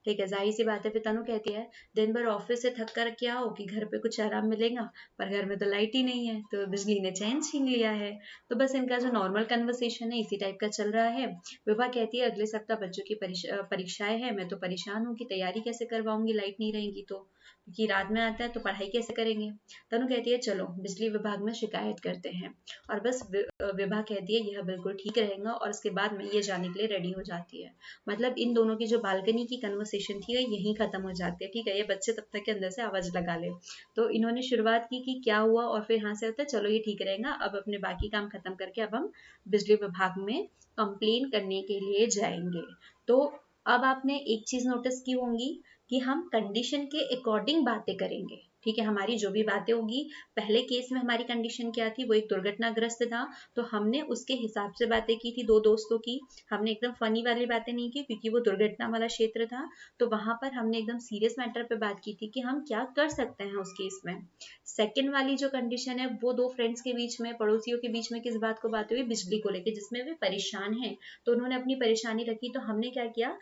ठीक है, जाहिर सी बात है। फिर तनु कहती है, दिन भर ऑफिस से थक कर क्या हो कि घर पे कुछ आराम मिलेगा, पर घर में तो लाइट ही नहीं है, तो बिजली ने चैन छीन लिया है। तो बस इनका जो नॉर्मल कन्वर्सेशन है इसी टाइप का चल रहा है। विभा कहती है, अगले सप्ताह बच्चों की परीक्षाएं हैं, मैं तो परेशान हूँ कि तैयारी कैसे करवाऊंगी लाइट नहीं रहेगी तो, क्योंकि रात में आता है तो पढ़ाई कैसे करेंगे। तनु कहती है, चलो बिजली विभाग में शिकायत करते हैं। और बस विभा कहती है, यह बिल्कुल ठीक रहेगा, और उसके बाद में ये जाने के लिए रेडी हो जाती है। मतलब इन दोनों की जो बालकनी की कन्वर्सेशन थी यहीं खत्म हो जाती है। ठीक है, ये बच्चे तब तक के अंदर से आवाज लगा ले। तो इन्होंने शुरुआत की कि क्या हुआ, और फिर यहाँ से होता है चलो ये ठीक रहेगा, अब अपने बाकी काम खत्म करके अब हम बिजली विभाग में कंप्लेन करने के लिए जाएंगे। तो अब आपने एक चीज नोटिस की होंगी कि हम कंडीशन के अकॉर्डिंग बातें करेंगे। ठीक है, हमारी जो भी बातें होगी, पहले केस में हमारी कंडीशन क्या थी, वो एक दुर्घटनाग्रस्त था, तो हमने उसके हिसाब से बातें की थी दो दोस्तों की। हमने एकदम फनी वाली बातें नहीं की क्योंकि वो दुर्घटना वाला क्षेत्र था। तो वहां पर हमने एकदम सीरियस मैटर पे बात की थी कि हम क्या कर सकते हैं उस केस में। सेकंड वाली जो कंडीशन है वो दो फ्रेंड्स के बीच में, पड़ोसियों के बीच में किस बात को बात हुई, बिजली को लेकर, जिसमें वे परेशान हैं। तो उन्होंने अपनी परेशानी रखी, तो हमने क्या किया,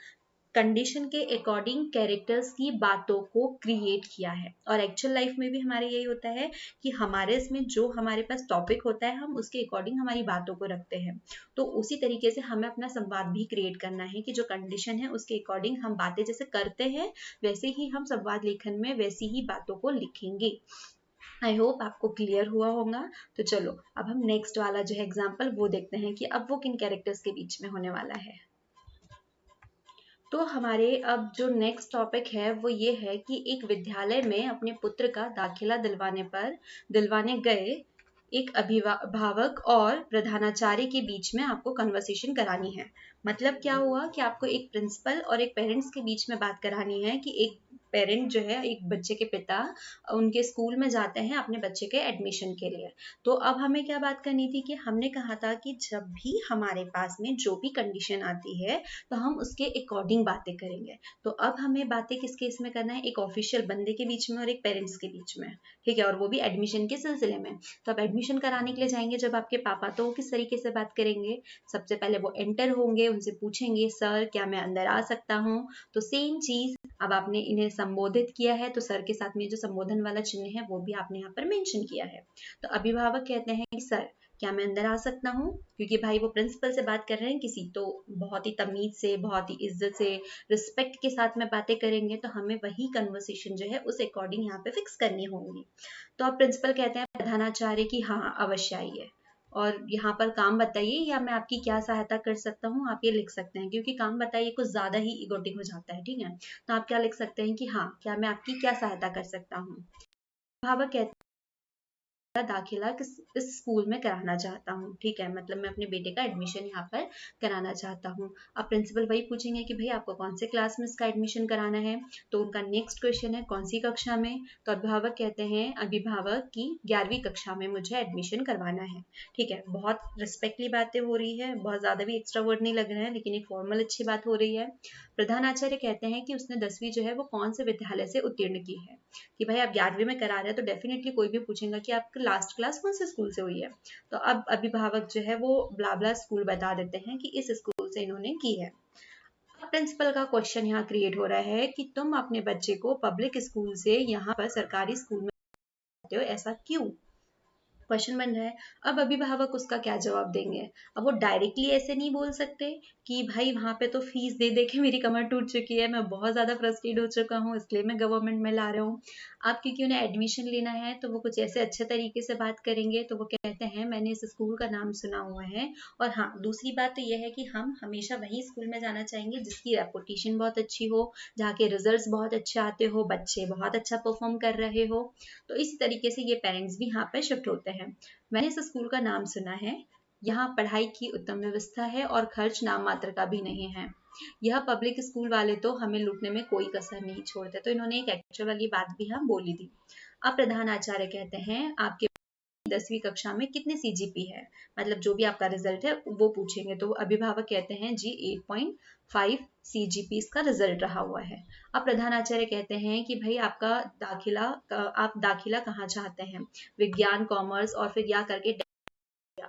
कंडीशन के अकॉर्डिंग कैरेक्टर्स की बातों को क्रिएट किया है। और एक्चुअल लाइफ में भी हमारे यही होता है कि हमारे इसमें जो हमारे पास टॉपिक होता है हम उसके अकॉर्डिंग हमारी बातों को रखते हैं। तो उसी तरीके से हमें अपना संवाद भी क्रिएट करना है कि जो कंडीशन है उसके अकॉर्डिंग हम बातें जैसे करते हैं वैसे ही हम संवाद लेखन में वैसी ही बातों को लिखेंगे। आई होप आपको क्लियर हुआ होगा। तो चलो अब हम नेक्स्ट वाला जो है एग्जाम्पल वो देखते हैं कि अब वो किन कैरेक्टर्स के बीच में होने वाला है। तो हमारे अब जो नेक्स्ट टॉपिक है वो ये है कि एक विद्यालय में अपने पुत्र का दाखिला दिलवाने गए एक अभिभावक और प्रधानाचार्य के बीच में आपको कन्वर्सेशन करानी है। मतलब क्या हुआ कि आपको एक प्रिंसिपल और एक पेरेंट्स के बीच में बात करानी है कि एक पेरेंट जो है, एक बच्चे के पिता उनके स्कूल में जाते हैं अपने बच्चे के एडमिशन के लिए। तो अब हमें क्या बात करनी थी कि हमने कहा था कि जब भी हमारे पास में जो भी कंडीशन आती है तो हम उसके अकॉर्डिंग बातें करेंगे। तो अब हमें बातें किस केस में करना है, एक ऑफिशियल बंदे के बीच में और एक पेरेंट्स के बीच में। ठीक है, और वो भी एडमिशन के सिलसिले में। तो आप एडमिशन कराने के लिए जाएंगे जब आपके पापा, तो वो किस तरीके से बात करेंगे, सबसे पहले वो एंटर होंगे, उनसे पूछेंगे, सर क्या मैं अंदर आ सकता हूँ। तो सेम चीज, अब आपने इन्हें संबोधित किया है तो सर के साथ में जो संबोधन वाला चिन्ह है वो भी आपने यहाँ पर मेंशन किया है। तो अभिभावक कहते हैं कि सर क्या मैं अंदर आ सकता हूँ, क्योंकि भाई वो प्रिंसिपल से बात कर रहे हैं किसी, तो बहुत ही तमीज से, बहुत ही इज्जत से, रिस्पेक्ट के साथ में बातें करेंगे, तो हमें वही कन्वर्सेशन जो है उस अकॉर्डिंग यहाँ पे फिक्स करनी होगी। तो अब प्रिंसिपल कहते हैं प्रधानाचार्य की हाँ अवश्य आइए, और यहाँ पर काम बताइए या मैं आपकी क्या सहायता कर सकता हूँ, आप ये लिख सकते हैं, क्योंकि काम बताइए कुछ ज्यादा ही इगोटिक हो जाता है। ठीक है, तो आप क्या लिख सकते हैं कि हाँ क्या मैं आपकी क्या सहायता कर सकता हूँ। भावक कहते दाखिला इस स्कूल में कराना चाहता हूँ। ठीक है, मतलब मैं अपने बेटे का एडमिशन यहाँ पर कराना चाहता हूँ। अब प्रिंसिपल वही पूछेंगे कि भाई आपको कौन से क्लास में इसका एडमिशन कराना है। तो उनका नेक्स्ट क्वेश्चन है कौन सी कक्षा में। तो अभिभावक कहते हैं अभिभावक की 11वीं कक्षा में मुझे एडमिशन करवाना है। ठीक है, बहुत रिस्पेक्टली बातें हो रही है, बहुत ज्यादा भी एक्स्ट्रा वर्ड नहीं लग रहे हैं, लेकिन एक फॉर्मल अच्छी बात हो रही है। प्रधानाचार्य कहते हैं कि उसने 10वीं जो है वो कौन से विद्यालय से उत्तीर्ण की है। कि भाई आप 11वीं में करा रहे हैं तो डेफिनेटली कोई भी पूछेगा कि आपकी लास्ट क्लास कौन से स्कूल से हुई है। तो अब अभिभावक जो है वो ब्लाब्ला स्कूल बता देते हैं कि इस स्कूल से इन्होंने की है। प्रिंसिपल का क्वेश्चन यहाँ क्रिएट हो रहा है कि तुम अपने बच्चे को पब्लिक स्कूल से यहाँ पर सरकारी स्कूल में हो, ऐसा क्यों, क्वेश्चन बन रहा है। अब अभिभावक उसका क्या जवाब देंगे। अब वो डायरेक्टली ऐसे नहीं बोल सकते कि भाई वहां पे तो फीस दे दे के मेरी कमर टूट चुकी है, मैं बहुत ज्यादा फ्रस्ट्रेट हो चुका हूँ, इसलिए मैं गवर्नमेंट में ला रहा हूँ। अब क्योंकि उन्हें एडमिशन लेना है तो वो कुछ ऐसे अच्छे तरीके से बात करेंगे। तो वो कहते हैं मैंने इस स्कूल का नाम सुना हुआ है, और हाँ दूसरी बात तो यह है कि हम हमेशा वही स्कूल में जाना चाहेंगे जिसकी रेपुटेशन बहुत अच्छी हो, जहाँ के रिजल्ट बहुत अच्छे आते हो, बच्चे बहुत अच्छा परफॉर्म कर रहे हो। तो इसी तरीके से ये पेरेंट्स भी यहाँ पे शिफ्ट होते हैं। मैंने इस स्कूल का नाम सुना है, यहाँ पढ़ाई की उत्तम व्यवस्था है और खर्च नाम मात्र का भी नहीं है। यह पब्लिक स्कूल वाले तो हमें लूटने में कोई कसर नहीं छोड़ते। तो इन्होंने एक एक्चुअल वाली बात भी हम बोली थी। अब प्रधान आचार्य कहते हैं आपके 10वीं कक्षा में कितने सीजीपी है, मतलब जो भी आपका रिजल्ट है वो पूछेंगे। तो अभिभावक कहते हैं जी 8.5 सीजीपी का रिजल्ट रहा हुआ है। अब प्रधानाचार्य कहते हैं कि भाई आपका आप दाखिला कहाँ चाहते हैं, विज्ञान, कॉमर्स और फिर या करके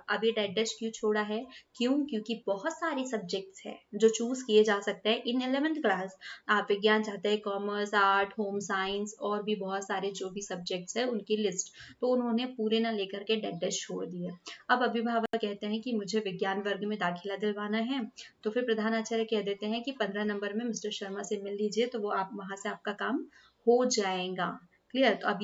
अब ये डेड डैश क्यों छोड़ा है, क्यों, क्योंकि बहुत सारे सब्जेक्ट्स हैं जो चूज किए जा सकते हैं इन 11th क्लास। आप विज्ञान चाहते हैं, कॉमर्स, आर्ट, होम साइंस और भी बहुत सारे जो भी सब्जेक्ट्स हैं उनकी लिस्ट, तो उन्होंने पूरे ना लेकर के डेड डैश छोड़ दिए। अब अभिभावक कहते हैं कि मुझे विज्ञान वर्ग में दाखिला दिलवाना है, तो फिर प्रधानाचार्य कह देते हैं कि 15 नंबर में मिस्टर शर्मा से मिल लीजिए, तो वो आप वहां से आपका काम हो जाएगा। क्लियर। तो अब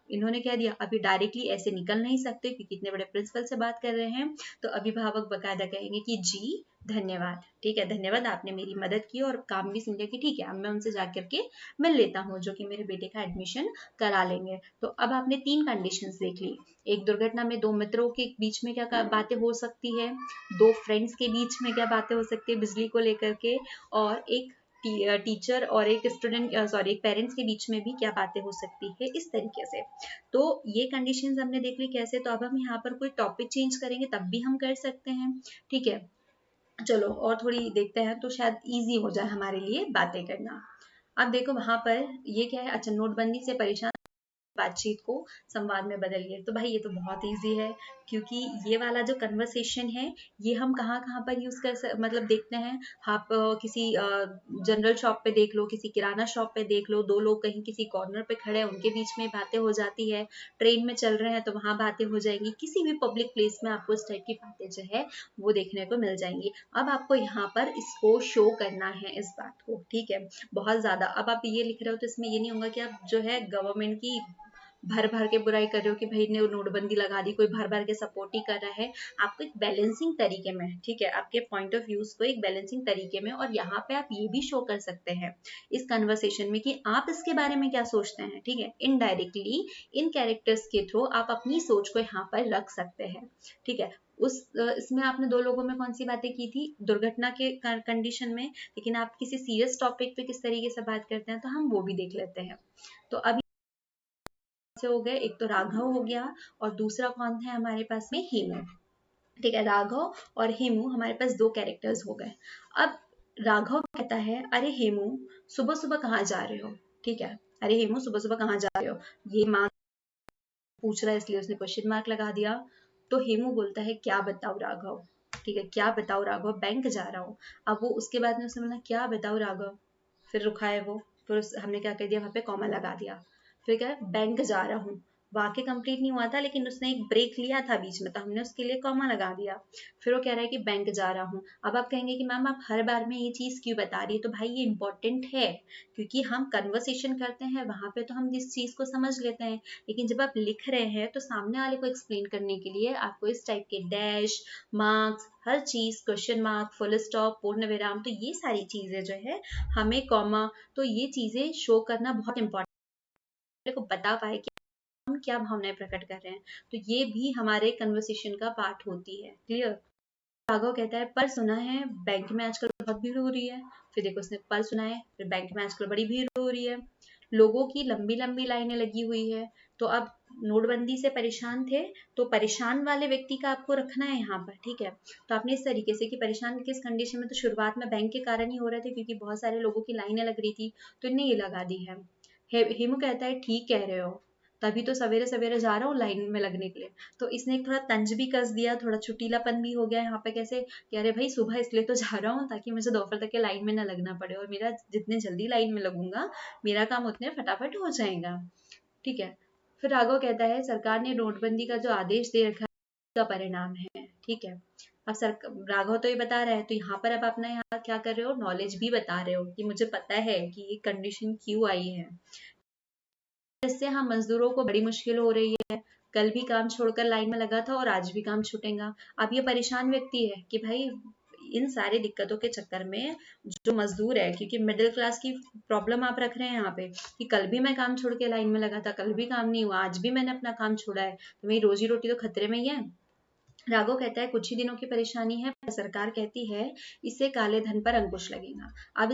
इन्होंने कह दिया, अभी डायरेक्टली ऐसे निकल नहीं सकते क्योंकि इतने बड़े प्रिंसिपल से बात कर रहे हैं, तो अभिभावक बकायदा कहेंगे कि जी धन्यवाद, ठीक है, धन्यवाद, आपने मेरी मदद की और काम भी समझा कि ठीक है, अब मैं उनसे जाकर के मिल लेता हूँ जो कि मेरे बेटे का एडमिशन करा लेंगे। तो अब आपने 3 कंडीशंस देख ली, एक दुर्घटना में 2 मित्रों के बीच में क्या बातें हो सकती है, 2 फ्रेंड्स के बीच में क्या बातें हो सकती है बिजली को लेकर के, और एक टीचर और एक स्टूडेंट सॉरी एक पेरेंट्स के बीच में भी क्या बातें हो सकती है, इस तरीके से। तो ये कंडीशंस हमने देख ली कैसे। तो अब हम यहाँ पर कोई टॉपिक चेंज करेंगे तब भी हम कर सकते हैं, ठीक है। चलो और थोड़ी देखते हैं तो शायद इजी हो जाए हमारे लिए बातें करना। अब देखो वहां पर ये क्या है, अच्छा, नोटबंदी से परेशान बातचीत को संवाद में बदलिए। तो भाई ये तो बहुत इजी है, क्योंकि ये वाला जो कन्वर्सेशन है ये हम कहाँ कहाँ पर यूज मतलब देखते हैं। आप किसी जनरल शॉप पे देख लो, किसी किराना शॉप पे देख लो, 2 लोग कहीं किसी कॉर्नर पे खड़े हैं, उनके बीच में बातें हो जाती है, ट्रेन में चल रहे हैं तो वहां बातें हो जाएंगी, किसी भी पब्लिक प्लेस में आपको इस टाइप की बातें जो है वो देखने को मिल जाएंगी। अब आपको यहाँ पर इसको शो करना है इस बात को, ठीक है, बहुत ज्यादा। अब आप ये लिख रहे हो तो इसमें ये नहीं होगा कि आप जो है गवर्नमेंट की भर भर के बुराई कर रहे हो कि भाई ने नोटबंदी लगा दी, कोई भर भर के सपोर्ट ही कर रहा है। आपको एक बैलेंसिंग तरीके में, ठीक है, आपके पॉइंट ऑफ व्यूज को एक बैलेंसिंग तरीके में, और यहाँ पे आप ये भी शो कर सकते हैं इस कन्वर्सेशन में कि आप इसके बारे में क्या सोचते हैं, ठीक है। इनडायरेक्टली इन कैरेक्टर्स के थ्रू आप अपनी सोच को यहाँ पर रख सकते हैं, ठीक है। इसमें आपने 2 लोगों में कौन सी बातें की थी, दुर्घटना के कंडीशन में, लेकिन आप किसी सीरियस टॉपिक पे किस तरीके से बात करते हैं तो हम वो भी देख लेते हैं। तो अभी से हो गए, एक तो राघव हो गया और दूसरा कौन है हमारे पास में, हेमू, ठीक है। राघव और हेमू हमारे पास 2 कैरेक्टर्स हो गए। अब राघव कहता है, अरे हेमू सुबह सुबह कहाँ जा रहे हो, ठीक है, अरे हेमू सुबह सुबह कहाँ जा रहे हो, ये माँ पूछ रहा है इसलिए उसने क्वेश्चन मार्क लगा दिया। तो हेमू बोलता है क्या बताओ राघव, ठीक है, क्या बताओ राघव, बैंक जा रहा हूँ। अब वो उसके बाद में उसने बोला क्या बताओ राघव, फिर रुका है वो, फिर हमने क्या कर दिया वहां पे कॉमा लगा दिया, फिर क्या है बैंक जा रहा हूँ, वाक्य कंप्लीट नहीं हुआ था लेकिन उसने एक ब्रेक लिया था बीच में तो हमने उसके लिए कॉमा लगा दिया। फिर वो कह रहा है कि बैंक जा रहा हूँ। अब आप कहेंगे कि मैम आप हर बार में ये चीज क्यों बता रही है, तो भाई ये इंपॉर्टेंट है, क्योंकि हम कन्वर्सेशन करते हैं वहां पे तो हम इस चीज को समझ लेते हैं, लेकिन जब आप लिख रहे हैं तो सामने वाले को एक्सप्लेन करने के लिए आपको इस टाइप के डैश, मार्क्स, हर चीज, क्वेश्चन मार्क, फुल स्टॉप, पूर्ण विराम, तो ये सारी चीजें जो है हमें कॉमा, तो ये चीजें शो करना बहुत इंपॉर्टेंट को बता पाए कि हम क्या भावनाएं प्रकट कर रहे हैं, तो ये भी हमारे कन्वर्सेशन का पार्ट होती है। क्लियर। राघव कहता है पर सुना है बैंक में आजकल बहुत भीड़ हो रही है, फिर देखो उसने पर सुना है, फिर बैंक में आजकल बड़ी भीड़ हो रही है, लोगों की लंबी लंबी लाइनें लगी हुई है। तो अब नोटबंदी से परेशान थे, तो परेशान वाले व्यक्ति का आपको रखना है यहाँ पर, ठीक है। तो आपने इस तरीके से कि परेशान किस कंडीशन में, तो शुरुआत में बैंक के कारण ही हो रहे थे क्योंकि बहुत सारे लोगों की लाइनें लग रही थी, तो इनने ये लगा दी है। हेमू कहता है ठीक कह रहे हो, तभी तो सवेरे सवेरे जा रहा हूँ लाइन में लगने के लिए। तो इसने एक थोड़ा तंज भी कस दिया, थोड़ा छुटीलापन भी हो गया यहाँ पे, कैसे कि अरे भाई सुबह इसलिए तो जा रहा हूँ ताकि मुझे दोपहर तक के लाइन में ना लगना पड़े, और मेरा जितने जल्दी लाइन में लगूंगा मेरा काम उतने फटाफट हो जाएगा, ठीक है। फिर राघव कहता है सरकार ने नोटबंदी का जो आदेश दे रखा है का परिणाम है, ठीक है। अब सर राघव तो ये बता रहा है, तो यहाँ पर अब अपना यहाँ क्या कर रहे हो, नॉलेज भी बता रहे हो कि मुझे पता है कि ये कंडीशन क्यों आई है। इससे हम मजदूरों को बड़ी मुश्किल हो रही है, कल भी काम छोड़कर लाइन में लगा था और आज भी काम छूटेगा। अब ये परेशान व्यक्ति है कि भाई इन सारे दिक्कतों के चक्कर में जो मजदूर है, क्योंकि मिडिल क्लास की प्रॉब्लम आप रख रहे हैं यहाँ पे कि कल भी मैं काम छोड़ के लाइन में लगा था, कल भी काम नहीं हुआ, आज भी मैंने अपना काम छोड़ा है, तो मेरी रोजी रोटी तो खतरे में ही है। राघव कहता है कुछ ही दिनों की परेशानी है, पर सरकार कहती है इससे काले धन पर अंकुश लगेगा। अब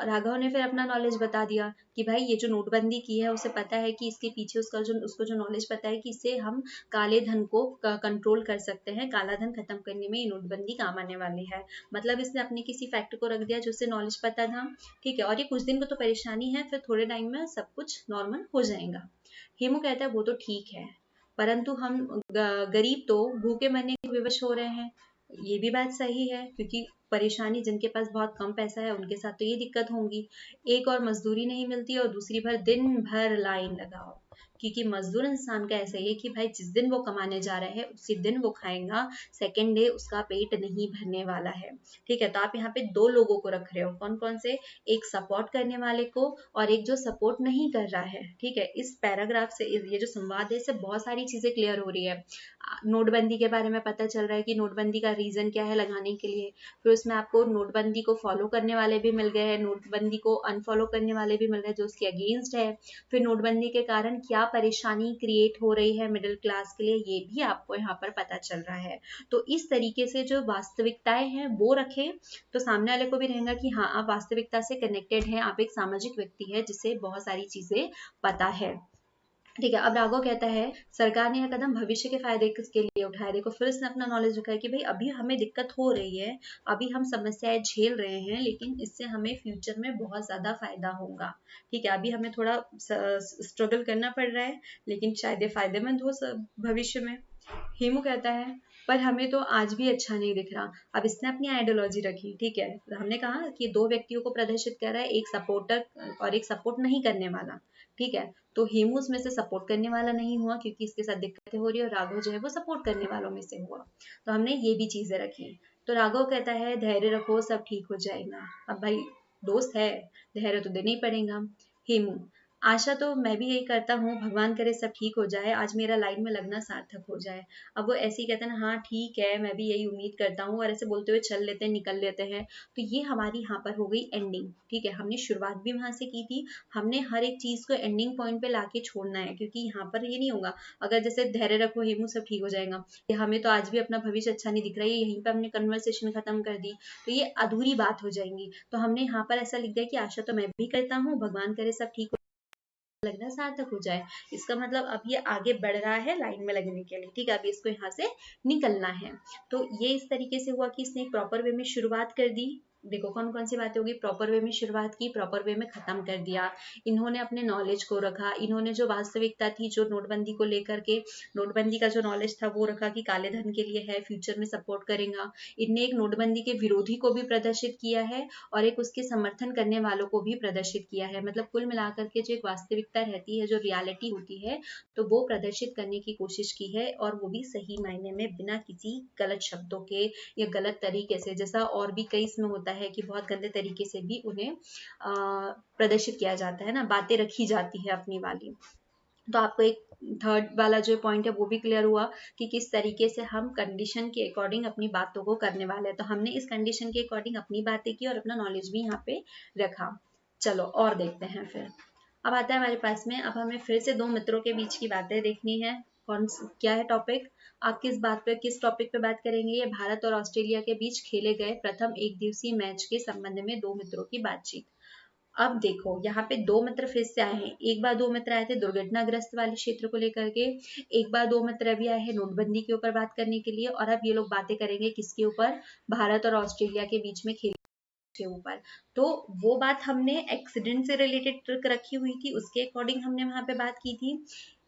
राघव ने फिर अपना नॉलेज बता दिया कि भाई ये जो नोटबंदी की है उसे पता है कि इसके पीछे उसको जो नॉलेज पता है कि इससे हम काले धन को कंट्रोल कर सकते हैं, काला धन खत्म करने में ये नोटबंदी काम आने वाली है। मतलब इसने अपने किसी फैक्ट को रख दिया जो उससे नॉलेज पता था, ठीक है। और ये कुछ दिन को तो परेशानी है, फिर थोड़े टाइम में सब कुछ नॉर्मल हो जाएगा। हेमू कहता है वो तो ठीक है, परंतु हम गरीब तो भूखे मरने के विवश हो रहे हैं। ये भी बात सही है, क्योंकि परेशानी जिनके पास बहुत कम पैसा है उनके साथ तो ये दिक्कत होंगी। एक और मजदूरी नहीं मिलती और दूसरी भर दिन भर लाइन लगाओ, क्योंकि मजदूर इंसान का ऐसा ही है कि भाई जिस दिन वो कमाने जा रहा है उसी दिन वो खाएगा, सेकेंड डे उसका पेट नहीं भरने वाला है, ठीक है। तो आप यहाँ पे दो लोगों को रख रहे हो, कौन कौन से, एक सपोर्ट करने वाले को और एक जो सपोर्ट नहीं कर रहा है, ठीक है। इस पैराग्राफ से ये जो संवाद है इससे बहुत सारी चीजें क्लियर हो रही है। नोटबंदी के बारे में पता चल रहा है कि नोटबंदी का रीजन क्या है लगाने के लिए, फिर उसमें आपको नोटबंदी को फॉलो करने वाले भी मिल गए हैं, नोटबंदी को अनफॉलो करने वाले भी मिल रहे हैं जो उसके अगेंस्ट है, फिर नोटबंदी के कारण क्या परेशानी क्रिएट हो रही है मिडिल क्लास के लिए ये भी आपको यहाँ पर पता चल रहा है। तो इस तरीके से जो वास्तविकताएं हैं वो रखें, तो सामने वाले को भी रहेगा कि हाँ आप वास्तविकता से कनेक्टेड हैं, आप एक सामाजिक व्यक्ति है जिसे बहुत सारी चीजें पता है, ठीक है। अब राघव कहता है सरकार ने यह कदम भविष्य के फायदे के लिए उठाया। देखो फिर उसने अपना नॉलेज रखा है कि भाई अभी हमें दिक्कत हो रही है, अभी हम समस्याएं झेल रहे हैं, लेकिन इससे हमें फ्यूचर में बहुत ज्यादा फायदा होगा, ठीक है। अभी हमें थोड़ा स्ट्रगल करना पड़ रहा है, लेकिन शायद ये फायदेमंद हो भविष्य में। हेमू कहता है पर हमें तो आज भी अच्छा नहीं दिख रहा। अब इसने अपनी आइडियोलॉजी रखी, ठीक है। हमने कहा कि दो व्यक्तियों को प्रदर्शित कर रहा है, एक सपोर्टर और एक सपोर्ट नहीं करने वाला, ठीक है। तो हेमू उसमें से सपोर्ट करने वाला नहीं हुआ क्योंकि इसके साथ दिक्कतें हो रही है, और राघव जो है वो सपोर्ट करने वालों में से हुआ। तो हमने ये भी चीजें रखी। तो राघव कहता है धैर्य रखो सब ठीक हो जाएगा। अब भाई दोस्त है, धैर्य तो देना ही पड़ेगा। हेमू आशा तो मैं भी यही करता हूँ, भगवान करे सब ठीक हो जाए, आज मेरा लाइन में लगना सार्थक हो जाए। अब वो ऐसे ही कहते हैं ना हाँ ठीक है मैं भी यही उम्मीद करता हूँ, और ऐसे बोलते हुए चल लेते हैं निकल लेते हैं। तो ये हमारी यहाँ पर हो गई एंडिंग, ठीक है। हमने शुरुआत भी वहां से की थी, हमने हर एक चीज को एंडिंग पॉइंट पे लाके छोड़ना है, क्योंकि यहाँ पर ये नहीं होगा अगर जैसे धैर्य रखो हेमू सब ठीक हो जाएगा, हमें तो आज भी अपना भविष्य अच्छा नहीं दिख रहा है, यहीं पे हमने कन्वर्सेशन खत्म कर दी तो ये अधूरी बात हो जाएंगी। तो हमने यहाँ पर ऐसा लिख दिया कि आशा तो मैं भी करता हूँ, भगवान करे सब ठीक लगना सार्थक हो जाए। इसका मतलब अब ये आगे बढ़ रहा है लाइन में लगने के लिए, ठीक है। अभी इसको यहाँ से निकलना है। तो ये इस तरीके से हुआ कि इसने एक प्रॉपर वे में शुरुआत कर दी। देखो कौन कौन सी बातें होगी, प्रॉपर वे में शुरुआत की, प्रॉपर वे में खत्म कर दिया। इन्होंने अपने नॉलेज को रखा, इन्होंने जो वास्तविकता थी जो नोटबंदी को लेकर के, नोटबंदी का जो नॉलेज था वो रखा कि काले धन के लिए है, फ्यूचर में सपोर्ट करेगा। इनने एक नोटबंदी के विरोधी को भी प्रदर्शित किया है और एक उसके समर्थन करने वालों को भी प्रदर्शित किया है। मतलब कुल मिलाकर के जो एक वास्तविकता रहती है, जो रियलिटी होती है, तो वो प्रदर्शित करने की कोशिश की है, और वो भी सही मायने में बिना किसी गलत शब्दों के या गलत तरीके से, जैसा और भी कई इसमें होता है कि बहुत गंदे तरीके से भी उन्हें प्रदर्शित किया जाता है ना, बातें रखी जाती है अपनी वाली। तो आपको एक थर्ड वाला जो पॉइंट है वो भी क्लियर हुआ कि किस तरीके से हम कंडीशन के अकॉर्डिंग अपनी बातों को करने वाले हैं। तो हमने इस कंडीशन के अकॉर्डिंग अपनी बातें की और अपना नॉलेज भी यहाँ पे रखा। चलो और देखते हैं फिर। अब आता है हमारे पास में, अब हमें फिर से दो मित्रों के बीच की बातें देखनी है। क्या है टॉपिक, आप किस बात पे किस टॉपिक पे बात करेंगे, ये भारत और ऑस्ट्रेलिया के बीच खेले गए प्रथम एक दिवसीय मैच के संबंध में दो मित्रों की बातचीत। अब देखो यहाँ पे दो मित्र फिर से आए हैं। एक बार दो मित्र आए थे दुर्घटनाग्रस्त वाले क्षेत्र को लेकर के, एक बार दो मित्र अभी आए हैं नोटबंदी के ऊपर बात करने के लिए, और अब ये लोग बातें करेंगे किसके ऊपर, भारत और ऑस्ट्रेलिया के बीच में खेल के ऊपर। तो वो बात हमने एक्सीडेंट से रिलेटेड ट्रिक रखी हुई थी, उसके अकॉर्डिंग हमने वहां पे बात की थी।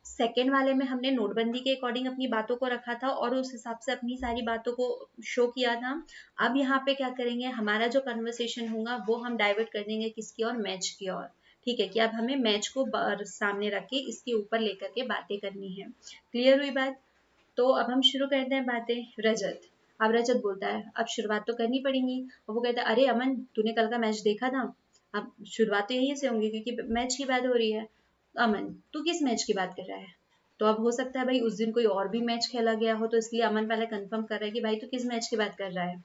सेकेंड वाले में हमने नोटबंदी के अकॉर्डिंग अपनी बातों को रखा था और उस हिसाब से अपनी सारी बातों को शो किया था। अब यहाँ पे क्या करेंगे, हमारा जो कन्वर्सेशन होगा वो हम डाइवर्ट कर देंगे किसकी और, मैच की ओर, ठीक है। कि अब हमें मैच को सामने रख के इसके ऊपर लेकर के बातें करनी है। क्लियर हुई बात। तो अब हम शुरू करते हैं बातें। रजत, अब रजत बोलता है अब शुरुआत तो करनी पड़ेगी। और वो कहता है अरे अमन तूने कल का मैच देखा था, अब शुरुआत तो यहीं से होंगी क्योंकि मैच की बात हो रही है। अमन तू किस मैच की बात कर रहा है, तो अब हो सकता है भाई उस दिन कोई और भी मैच खेला गया हो, तो इसलिए अमन पहले कंफर्म कर रहा है कि भाई तू किस मैच की बात कर रहा है।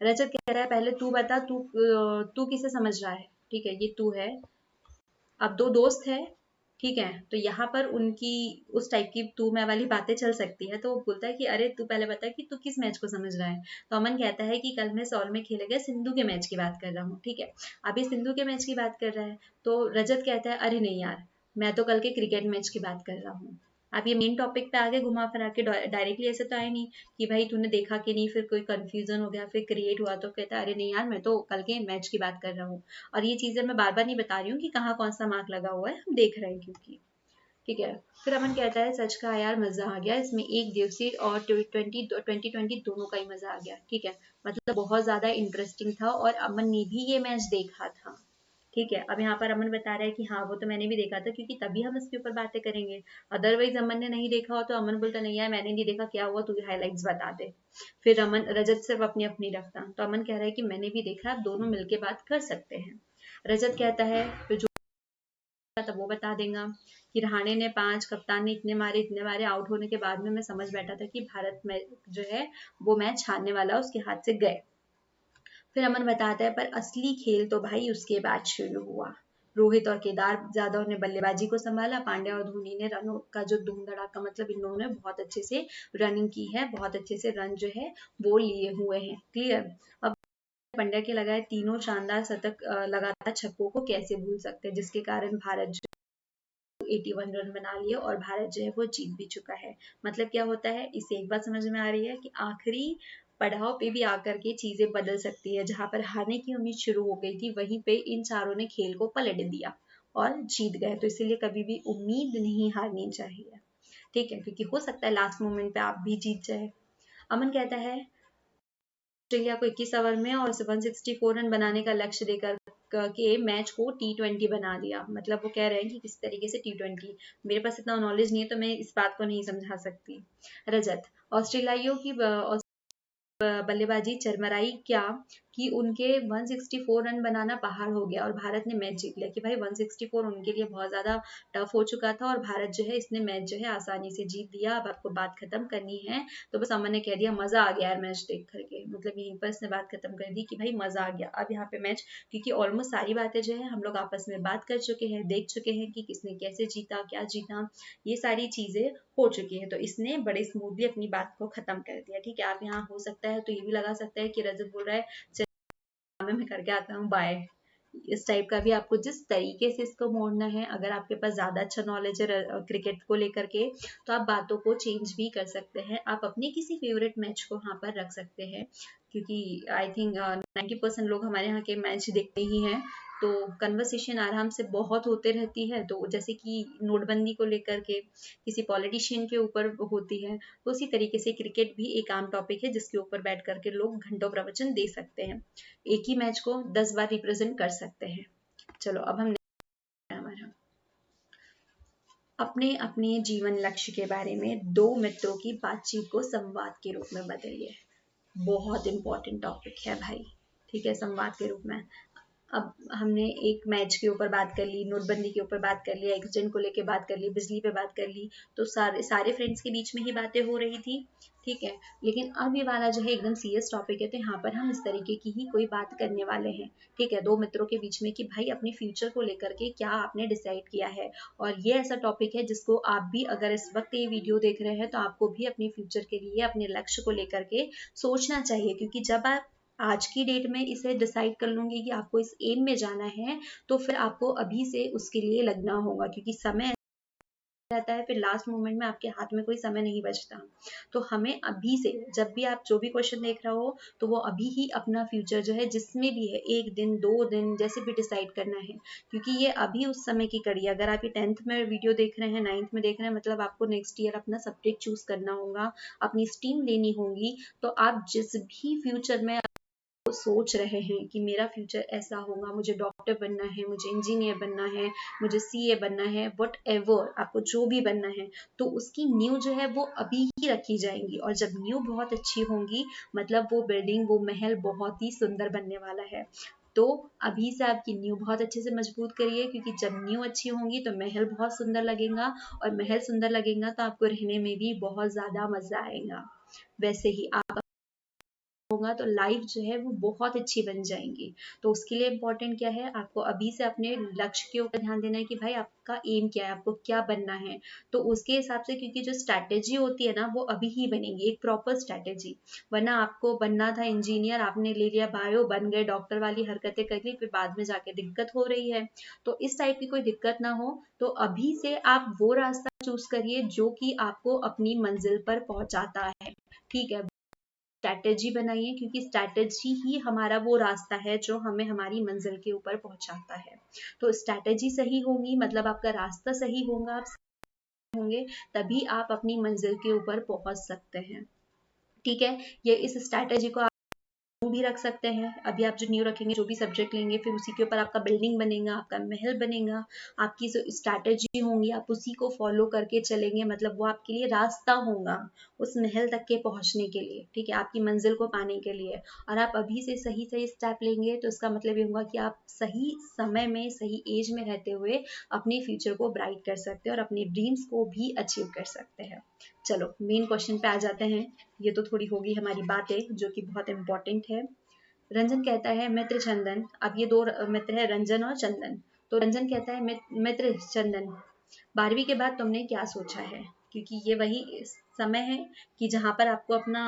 रजत कह रहा है पहले तू बता, तू किसे समझ रहा है, ठीक है। ये तू है। अब दो दोस्त है, ठीक है, तो यहाँ पर उनकी उस टाइप की तू मैं वाली बातें चल सकती है। तो वो बोलता है कि अरे तू पहले बता कि तू किस मैच को समझ रहा है। तो अमन कहता है कि कल मैं सॉल में खेले गए सिंधु के मैच की बात कर रहा हूँ। ठीक है, अभी सिंधु के मैच की बात कर रहा है। तो रजत कहता है अरे नहीं यार, मैं तो कल के क्रिकेट मैच की बात कर रहा हूँ। आप ये मेन टॉपिक पे आगे घुमा फिरा के डायरेक्टली ऐसे तो आए नहीं कि भाई तूने देखा कि नहीं, फिर कोई कंफ्यूजन हो गया, फिर क्रिएट हुआ। तो कहता है अरे नहीं यार, मैं तो कल के मैच की बात कर रहा हूँ। और ये चीजें मैं बार बार नहीं बता रही हूँ कि कहाँ कौन सा मार्क लगा हुआ है, हम देख रहे हैं क्योंकि। ठीक है, फिर अमन कहता है सच का यार मजा आ गया इसमें, एक दिवसीय और ट्वेंटी दोनों का ही मजा आ गया। ठीक है, मतलब बहुत ज्यादा इंटरेस्टिंग था और अमन ने भी ये मैच देखा था। ठीक है, अब यहाँ पर अमन बता रहा है कि हाँ वो तो मैंने भी देखा था, क्योंकि तभी हम इसके ऊपर बातें करेंगे। अदरवाइज अमन ने नहीं देखा हो तो अमन बोलता नहीं यार मैंने नहीं देखा, क्या हुआ तुझे हाईलाइट्स बता दे। फिर अमन रजत सिर्फ अपनी अपनी रखता, तो अमन कह रहा है कि मैंने भी देखा, आप दोनों मिलके बात कर सकते हैं। रजत कहता है फिर जो था वो बता देगा कि रहाणे ने 5, कप्तान ने इतने मारे, आउट होने के बाद में मैं समझ बैठा था कि भारत में जो है वो मैच हारने वाला, उसके हाथ से गए। फिर अमन बताता है पर असली खेल तो भाई उसके बाद शुरू हुआ। रोहित और केदार जाधव ने बल्लेबाजी को संभाला, पांड्या और धोनी ने रनों का जो धूम धड़ाका, मतलब इन लोगों ने बहुत अच्छे से रनिंग की है, बहुत अच्छे से रन जो है वो लिए हुए हैं। क्लियर। अब पंड्या के लगाए तीनों शानदार शतक, लगातार छक्कों को कैसे भूल सकते हैं, जिसके कारण भारत 81 रन बना लिए और भारत जो है वो जीत भी चुका है। मतलब क्या होता है, इससे एक बात समझ में आ रही है कि आखिरी पड़ाव पे भी आकर के चीजें बदल सकती है। जहां पर हारने की उम्मीद शुरू हो गई थी, वहीं पे इन चारों ने खेल को पलट दिया और जीत गए। तो इसीलिए कभी भी उम्मीद नहीं हारनी चाहिए। ठीक है, क्योंकि हो सकता है लास्ट मोमेंट पे आप भी जीत जाए। अमन कहता है ऑस्ट्रेलिया को 21 ओवर में और 164 रन बनाने का लक्ष्य देकर के मैच को T20 बना दिया। मतलब वो कह रहे हैं कि किस तरीके से T20, मेरे पास इतना नॉलेज नहीं है तो मैं इस बात को नहीं समझा सकती। रजत, ऑस्ट्रेलियाइयों की बल्लेबाजी चरमराई क्या कि उनके 164 रन बनाना पहाड़ हो गया और भारत ने मैच जीत लिया। कि भाई 164 उनके लिए बहुत ज्यादा टफ हो चुका था और भारत जो है इसने मैच जो है आसानी से जीत दिया। अब आपको बात खत्म करनी है तो बस अमन ने कह दिया मजा आ गया यार मैच देख करके, मतलब यहीं पर इसने बात खत्म कर दी कि भाई मजा आ गया। अब यहाँ पे मैच, क्योंकि ऑलमोस्ट सारी बातें जो है हम लोग आपस में बात कर चुके हैं, देख चुके हैं कि किसने कैसे जीता, क्या जीता, ये सारी चीजें हो चुकी है। तो इसने बड़े स्मूथली अपनी बात को खत्म कर दिया। ठीक है, आप यहाँ हो सकता है तो ये भी लगा सकता है कि रजत बोल रहा है मैं करके आता हूँ, बाय। इस टाइप का भी आपको जिस तरीके से इसको मोड़ना है, अगर आपके पास ज्यादा अच्छा नॉलेज है क्रिकेट को लेकर के, तो आप बातों को चेंज भी कर सकते हैं। आप अपने किसी फेवरेट मैच को यहाँ पर रख सकते हैं, क्योंकि आई थिंक 90% लोग हमारे यहाँ के मैच देखते ही हैं। तो कन्वर्सेशन आराम से बहुत होते रहती है। तो जैसे कि नोटबंदी को लेकर के किसी पॉलिटिशियन के ऊपर होती है, तो उसी तरीके से क्रिकेट भी एक आम टॉपिक है जिसके ऊपर बैठ करके लोग घंटों प्रवचन दे सकते हैं, एक ही मैच को 10 बार रिप्रेजेंट कर सकते हैं। चलो अब हम हमारा अपने अपने जीवन लक्ष्य के बारे में दो मित्रों की बातचीत को संवाद के रूप में बदलिए। बहुत इंपॉर्टेंट टॉपिक है भाई। ठीक है, संवाद के रूप में। अब हमने एक मैच के ऊपर बात कर ली, नोटबंदी के ऊपर बात कर ली, एक्सीडेंट को लेके बात कर ली, बिजली पे बात कर ली, तो सारे सारे फ्रेंड्स के बीच में ही बातें हो रही थी। ठीक है, लेकिन अब ये वाला जो है एकदम सीरियस टॉपिक है, तो यहाँ पर हम इस तरीके की ही कोई बात करने वाले हैं। ठीक है, दो मित्रों के बीच में कि भाई अपने फ्यूचर को लेकर के क्या आपने डिसाइड किया है। और ये ऐसा टॉपिक है जिसको आप भी अगर इस वक्त ये वीडियो देख रहे हैं तो आपको भी अपने फ्यूचर के लिए, अपने लक्ष्य को लेकर के सोचना चाहिए। क्योंकि जब आप आज की डेट में इसे डिसाइड कर लूंगी कि आपको इस एम में जाना है, तो फिर आपको अभी से उसके लिए लगना होगा, क्योंकि समय रहता है फिर लास्ट मोमेंट में आपके हाथ में कोई समय नहीं बचता। तो हमें अभी से, जब भी आप जो भी क्वेश्चन देख रहे हो, तो वो अभी ही अपना फ्यूचर जो है जिसमें भी है, 1 दिन 2 दिन जैसे भी डिसाइड करना है। क्योंकि ये अभी उस समय की कड़ी है। अगर आप ये 10th में वीडियो देख रहे हैं, 9th में देख रहे हैं, मतलब आपको नेक्स्ट ईयर अपना सब्जेक्ट चूज करना होगा, अपनी स्ट्रीम लेनी होगी। तो आप जिस भी फ्यूचर में सोच रहे हैं कि मेरा फ्यूचर ऐसा होगा, मुझे डॉक्टर बनना है, मुझे इंजीनियर बनना है, मुझे सीए बनना है, वट एवर आपको जो भी बनना है, तो उसकी नींव जो है वो अभी ही रखी जाएंगी। और जब नींव बहुत अच्छी होंगी, मतलब वो बिल्डिंग, वो महल बहुत ही सुंदर बनने वाला है। तो अभी से आपकी नींव बहुत अच्छे से मजबूत करिए, क्योंकि जब नींव अच्छी होंगी तो महल बहुत सुंदर लगेगा, और महल सुंदर लगेगा तो आपको रहने में भी बहुत ज्यादा मजा आएगा। वैसे ही आप होगा तो लाइफ जो है वो बहुत अच्छी बन जाएंगी। तो उसके लिए इम्पोर्टेंट क्या है, आपको अभी से अपने लक्ष्य के ऊपर ध्यान देना है कि भाई आपका एम क्या है, आपको क्या बनना है। तो उसके हिसाब से, क्योंकि जो स्ट्रैटेजी होती है ना वो अभी ही बनेगी, एक प्रॉपर स्ट्रैटेजी। वरना आपको बनना था इंजीनियर, आपने ले लिया बायो, बन गए, डॉक्टर वाली हरकतें कर ली, फिर बाद में जाके दिक्कत हो रही है। तो इस टाइप की कोई दिक्कत ना हो, तो अभी से आप वो रास्ता चूज करिए जो कि आपको अपनी मंजिल पर पहुंचाता है। ठीक है, स्ट्रैटेजी बनाइए, क्योंकि स्ट्रैटेजी ही हमारा वो रास्ता है जो हमें हमारी मंजिल के ऊपर पहुंचाता है। तो स्ट्रैटेजी सही होगी, मतलब आपका रास्ता सही होगा, आप सही होंगे, तभी आप अपनी मंजिल के ऊपर पहुंच सकते हैं। ठीक है, ये इस स्ट्रैटेजी को न्यू भी रख सकते हैं। अभी आप जो न्यू रखेंगे, जो भी सब्जेक्ट लेंगे, फिर उसी के ऊपर आपका बिल्डिंग बनेगा, आपका महल बनेगा, आपकी जो स्ट्रैटेजी होंगी आप उसी को फॉलो करके चलेंगे, मतलब वो आपके लिए रास्ता होगा उस महल तक के पहुंचने के लिए। ठीक है, आपकी मंजिल को पाने के लिए। और आप अभी से सही सही स्टेप लेंगे तो इसका मतलब ये होगा कि आप सही समय में, सही एज में रहते हुए अपने फ्यूचर को ब्राइट कर सकते हैं और अपने ड्रीम्स को भी अचीव कर सकते हैं। चलो मेन क्वेश्चन पे आ जाते हैं। ये तो थोड़ी होगी हमारी बातें जो कि बहुत इंपॉर्टेंट है। रंजन कहता है मित्र चंदन, अब ये दो मित्र है रंजन और चंदन। तो रंजन कहता है मित्र चंदन, 12वीं के बाद तुमने क्या सोचा है? क्योंकि ये वही समय है कि जहाँ पर आपको अपना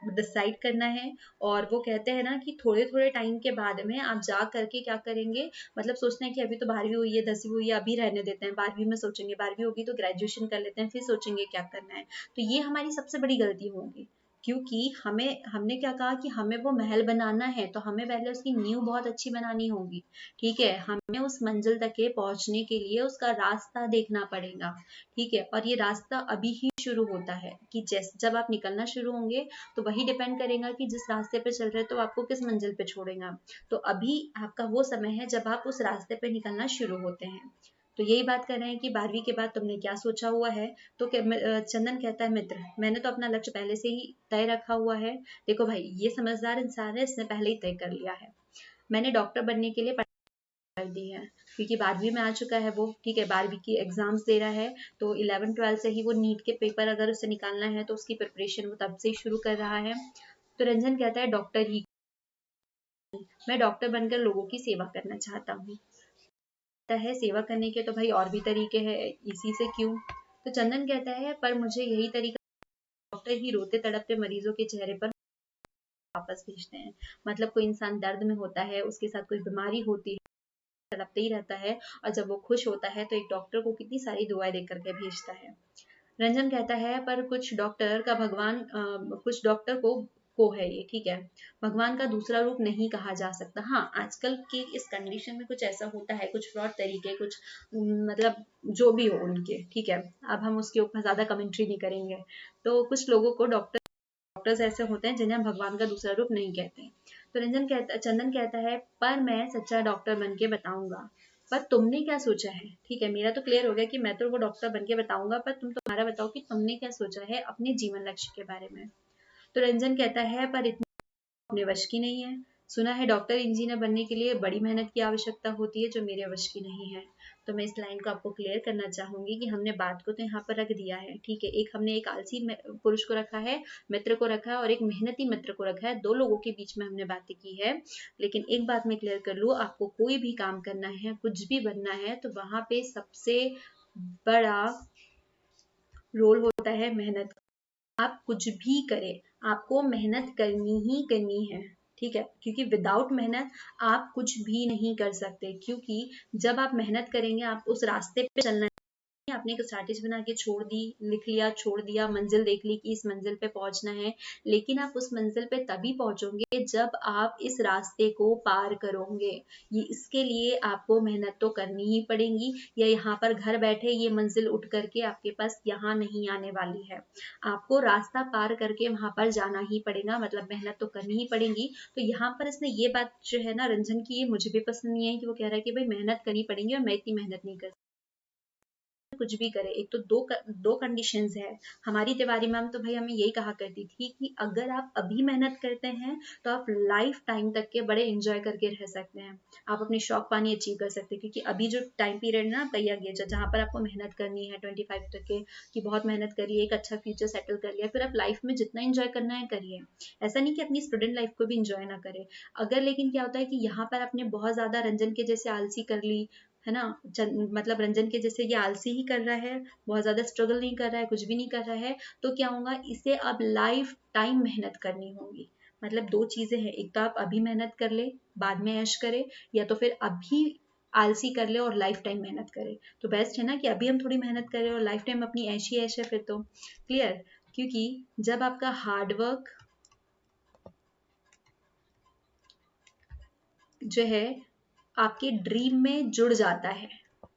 डिसाइड करना है। और वो कहते हैं ना कि थोड़े थोड़े टाइम के बाद में आप जा करके क्या करेंगे, मतलब सोचते हैं कि अभी तो 12वीं हुई है, 10वीं हुई है, अभी रहने देते हैं, 12वीं में सोचेंगे, 12वीं होगी तो ग्रेजुएशन कर लेते हैं, फिर सोचेंगे क्या करना है। तो ये हमारी सबसे बड़ी गलती होगी, क्योंकि हमने क्या कहा कि हमें वो महल बनाना है, तो हमें पहले उसकी नींव बहुत अच्छी बनानी होगी। ठीक है, हमें उस मंजिल तक के पहुंचने के लिए उसका रास्ता देखना पड़ेगा। ठीक है, और ये रास्ता अभी ही शुरू होता है, कि जब आप निकलना शुरू होंगे तो वही डिपेंड करेगा कि जिस रास्ते पे चल रहे हैं तो आपको किस मंजिल पे छोड़ेगा। तो अभी आपका वो समय है जब आप उस रास्ते पे निकलना शुरू होते हैं। तो यही बात कर रहे हैं कि 12वीं के बाद तुमने क्या सोचा हुआ है। तो चंदन कहता है मित्र, मैंने तो अपना लक्ष्य पहले से ही तय रखा हुआ है। देखो भाई, ये समझदार इंसान है, इसने पहले ही तय कर लिया है। मैंने डॉक्टर बनने के लिए पढ़ाई कर दी है, क्योंकि 12वीं में आ चुका है वो। ठीक है, 12वीं की एग्जाम्स दे रहा है, तो 11-12 से ही वो नीट के पेपर अगर उसे निकालना है तो उसकी प्रिपरेशन वो तब से ही शुरू कर रहा है। तो रंजन कहता है डॉक्टर ही, मैं डॉक्टर बनकर लोगों की सेवा करना चाहता हूँ। है सेवा करने के तो भाई और भी तरीके हैं, इसी से क्यों। तो चंदन कहता है पर मुझे यही तरीका, डॉक्टर ही रोते तड़पते मरीजों के चेहरे पर वापस भेजते हैं। मतलब कोई इंसान दर्द में होता है, उसके साथ कोई बीमारी होती है, तड़पते ही रहता है, और जब वो खुश होता है तो एक डॉक्टर को कितनी सारी दुआएं दे करके भेजता है। रंजन कहता है पर कुछ डॉक्टर को है ये, ठीक है, भगवान का दूसरा रूप नहीं कहा जा सकता। हाँ, आजकल की इस कंडीशन में कुछ ऐसा होता है, कुछ फ्रॉड तरीके, कुछ मतलब जो भी हो उनके, ठीक है, अब हम उसके ऊपर ज्यादा कमेंट्री नहीं करेंगे। तो कुछ लोगों को डॉक्टर्स ऐसे होते हैं जिन्हें हम भगवान का दूसरा रूप नहीं कहते हैं। तो चंदन कहता है पर मैं सच्चा डॉक्टर बन के बताऊंगा। पर तुमने क्या सोचा है? ठीक है, मेरा तो क्लियर हो गया कि मैं तो वो डॉक्टर बन के बताऊंगा, पर तुम्हारा बताओ कि तुमने क्या सोचा है अपने जीवन लक्ष्य के बारे में। तो रंजन कहता है पर इतना अपने वश की नहीं है। सुना है डॉक्टर इंजीनियर बनने के लिए बड़ी मेहनत की आवश्यकता होती है, जो मेरे वश की नहीं है। तो मैं इस लाइन को आपको क्लियर करना चाहूंगी कि हमने बात को तो यहाँ पर रख दिया है। ठीक है, हमने एक आलसी पुरुष को रखा है, मित्र को रखा है, और एक मेहनती मित्र को रखा है। दो लोगों के बीच में हमने बातें की है। लेकिन एक बात मैं क्लियर कर लूँ, आपको कोई भी काम करना है, कुछ भी बनना है, तो वहां पे सबसे बड़ा रोल होता है मेहनत। आप कुछ भी करें, आपको मेहनत करनी ही करनी है। ठीक है, क्योंकि विदाउट मेहनत आप कुछ भी नहीं कर सकते। क्योंकि जब आप मेहनत करेंगे, आप उस रास्ते पे चलना, आपने एक स्ट्रैटेजी बना के छोड़ दी, लिख लिया, छोड़ दिया, मंजिल देख ली कि इस मंजिल पे पहुंचना है, लेकिन आप उस मंजिल पे तभी पहुंचोगे जब आप इस रास्ते को पार करोगे। ये इसके लिए आपको मेहनत तो करनी ही पड़ेगी, या यहाँ पर घर बैठे ये मंजिल उठ करके आपके पास यहाँ नहीं आने वाली है। आपको रास्ता पार करके वहां पर जाना ही पड़ेगा, मतलब मेहनत तो करनी ही पड़ेगी। तो यहाँ पर इसने ये बात जो है ना रंजन की, ये मुझे भी पसंद नहीं है कि वो कह रहा है कि भाई मेहनत करनी पड़ेगी और मैं इतनी मेहनत नहीं कर कुछ भी करे, एक तो दो कंडीशंस है। हमारी तिवारी मैम तो भाई हमें यही कहा करती थी कि अगर आप अभी मेहनत करते हैं तो आप लाइफ टाइम तक के बड़े एंजॉय करके रह सकते हैं, आप अपने शौक पानी अचीव कर सकते हैं। क्योंकि अभी जो टाइम पीरियड है ना आपका यंग एज, जहाँ पर आपको मेहनत करनी है 25 तक के, कि बहुत मेहनत करिए, एक अच्छा फ्यूचर सेटल कर लिया, फिर आप लाइफ में जितना एंजॉय करना है करिए। ऐसा नहीं कि अपनी स्टूडेंट लाइफ को भी इंजॉय ना करे। अगर लेकिन क्या होता है कि यहाँ पर आपने बहुत ज्यादा रंजन के जैसे आलसी कर ली है ना, मतलब रंजन के जैसे ये आलसी ही कर रहा है, बहुत ज्यादा स्ट्रगल नहीं कर रहा है, कुछ भी नहीं कर रहा है, तो क्या होगा, इसे अब लाइफ टाइम मेहनत करनी होगी। मतलब दो चीजें हैं, एक तो आप अभी मेहनत कर ले बाद में ऐश करे, या तो फिर अभी आलसी कर ले और लाइफ टाइम मेहनत करे। तो बेस्ट है ना कि अभी हम थोड़ी मेहनत करें और लाइफ टाइम अपनी ऐश ही ऐश है फिर तो। क्लियर? क्योंकि जब आपका हार्डवर्क जो है आपके ड्रीम में जुड़ जाता है,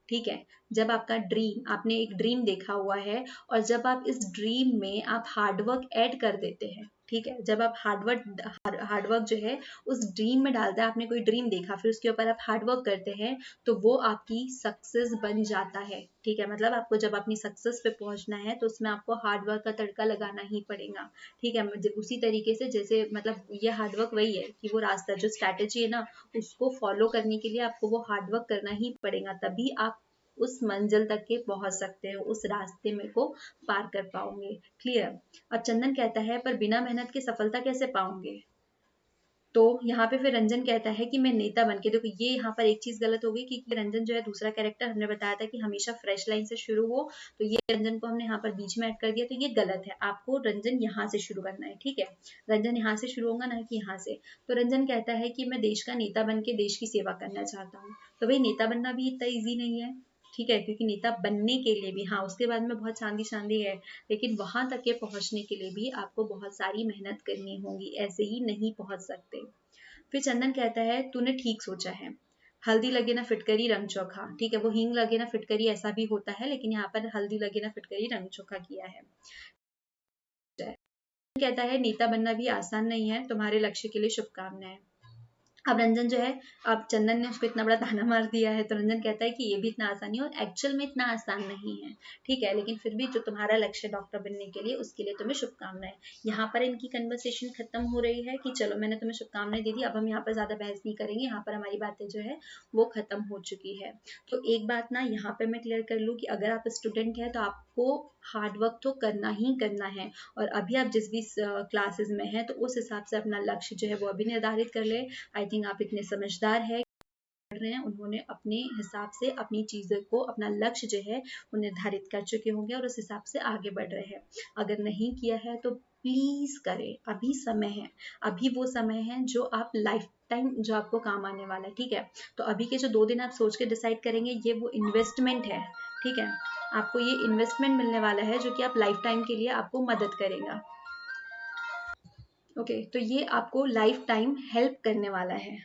ठीक है, जब आपका ड्रीम, आपने एक ड्रीम देखा हुआ है और जब आप इस ड्रीम में आप हार्डवर्क ऐड कर देते हैं, ठीक है, जब आप हार्डवर्क जो है उस ड्रीम में डालते हैं, आपने कोई ड्रीम देखा फिर उसके ऊपर आप हार्डवर्क करते हैं, तो वो आपकी सक्सेस बन जाता है। ठीक है, मतलब आपको जब अपनी सक्सेस पे पहुंचना है तो उसमें आपको हार्डवर्क का तड़का लगाना ही पड़ेगा। ठीक है, उसी तरीके से जैसे मतलब ये हार्डवर्क वही है कि वो रास्ता जो स्ट्रैटेजी है ना उसको फॉलो करने के लिए आपको वो हार्डवर्क करना ही पड़ेगा, तभी आप उस मंजिल तक के पहुंच सकते हो, उस रास्ते में को पार कर पाओगे। क्लियर? अब चंदन कहता है पर बिना मेहनत के सफलता कैसे पाओगे? तो यहाँ पे फिर रंजन कहता है कि मैं नेता बन के, देखो ये यहाँ पर एक चीज गलत हो गई कि रंजन जो है दूसरा कैरेक्टर हमने बताया था कि हमेशा फ्रेश लाइन से शुरू हो, तो ये रंजन को हमने यहाँ पर बीच में ऐड कर दिया, तो ये गलत है, आपको रंजन यहाँ से शुरू करना है। ठीक है, रंजन यहाँ से शुरू होगा ना कि यहाँ से। तो रंजन कहता है कि मैं देश का नेता बन के देश की सेवा करना चाहता हूँ। तो भाई नेता बनना भी इतना ईजी नहीं है, ठीक है, क्योंकि नेता बनने के लिए भी, हाँ उसके बाद में बहुत शांति शांति है, लेकिन वहां तक के पहुंचने के लिए भी आपको बहुत सारी मेहनत करनी होगी, ऐसे ही नहीं पहुंच सकते। फिर चंदन कहता है तूने ठीक सोचा है, हल्दी लगे ना फिटकरी रंग चोखा। ठीक है, वो हींग लगे ना फिटकरी ऐसा भी होता है, लेकिन यहाँ पर हल्दी लगे ना फिटकरी रंग चोखा किया है। कहता है नेता बनना भी आसान नहीं है, तुम्हारे लक्ष्य के लिए शुभकामनाएं। अब रंजन जो है, अब चंदन ने उसको इतना बड़ा ताना मार दिया है, तो रंजन कहता है कि ये भी इतना आसान नहीं, और एक्चुअल में इतना आसान नहीं है। ठीक है, लेकिन फिर भी जो तुम्हारा लक्ष्य डॉक्टर बनने के लिए, उसके लिए तुम्हें शुभकामनाएं। यहाँ पर इनकी कन्वर्सेशन खत्म हो रही है कि चलो मैंने तुम्हें शुभकामनाएं दे दी, अब हम यहाँ पर ज्यादा बहस नहीं करेंगे, यहाँ पर हमारी बातें जो है वो खत्म हो चुकी है। तो एक बात ना यहाँ पे मैं क्लियर कर लूँ कि अगर आप स्टूडेंट है तो आपको हार्डवर्क तो करना ही करना है, और अभी आप जिस भी क्लासेस में हैं तो उस हिसाब से अपना लक्ष्य जो है वो अभी निर्धारित कर ले। आई थिंक आप इतने समझदार है रहे हैं, उन्होंने अपने हिसाब से अपनी चीजों को, अपना लक्ष्य जो है वो निर्धारित कर चुके होंगे और उस हिसाब से आगे बढ़ रहे हैं। अगर नहीं किया है तो प्लीज करें, अभी समय है, अभी वो समय है जो आप लाइफ टाइम जो आपको काम आने वाला है। ठीक है, तो अभी के जो 2 दिन आप सोच के डिसाइड करेंगे, ये वो इन्वेस्टमेंट है। ठीक है, आपको ये इन्वेस्टमेंट मिलने वाला है जो कि आप लाइफ टाइम के लिए आपको मदद करेगा। ओके, तो ये आपको लाइफ टाइम हेल्प करने वाला है।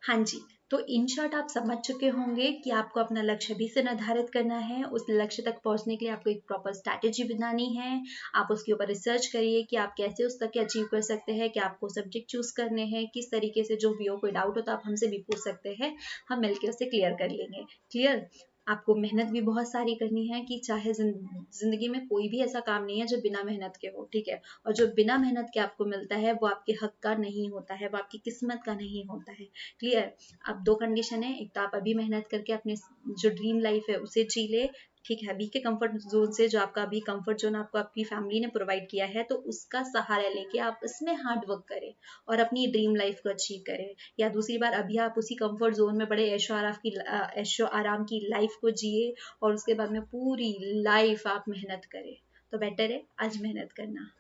हाँ जी, तो इन शॉर्ट आप समझ चुके होंगे कि आपको अपना लक्ष्य भी से निर्धारित करना है, उस लक्ष्य तक पहुंचने के लिए आपको एक प्रॉपर स्ट्रैटेजी बनानी है। आप उसके ऊपर रिसर्च करिए कि आप कैसे उस तक अचीव कर सकते हैं, कि आपको सब्जेक्ट चूज करने हैं, किस तरीके से, जो भी हो, कोई डाउट हो तो आप हमसे भी पूछ सकते हैं, हम मिलकर उसे क्लियर कर लेंगे। क्लियर? आपको मेहनत भी बहुत सारी करनी है, कि चाहे जिंदगी में कोई भी ऐसा काम नहीं है जो बिना मेहनत के हो। ठीक है, और जो बिना मेहनत के आपको मिलता है वो आपके हक का नहीं होता है, वो आपकी किस्मत का नहीं होता है। क्लियर? अब 2 कंडीशन है, एक तो आप अभी मेहनत करके अपने जो ड्रीम लाइफ है उसे जी ले। ठीक है, अभी के कंफर्ट जोन से, जो आपका अभी कंफर्ट जोन आपको आपकी फैमिली ने प्रोवाइड किया है, तो उसका सहारा लेके आप इसमें हार्ड वर्क करें और अपनी ड्रीम लाइफ को अचीव करें। या दूसरी बार, अभी आप उसी कंफर्ट जोन में बड़े ऐशो आराम की लाइफ को जिए और उसके बाद में पूरी लाइफ आप मेहनत करें, तो बेटर है आज मेहनत करना।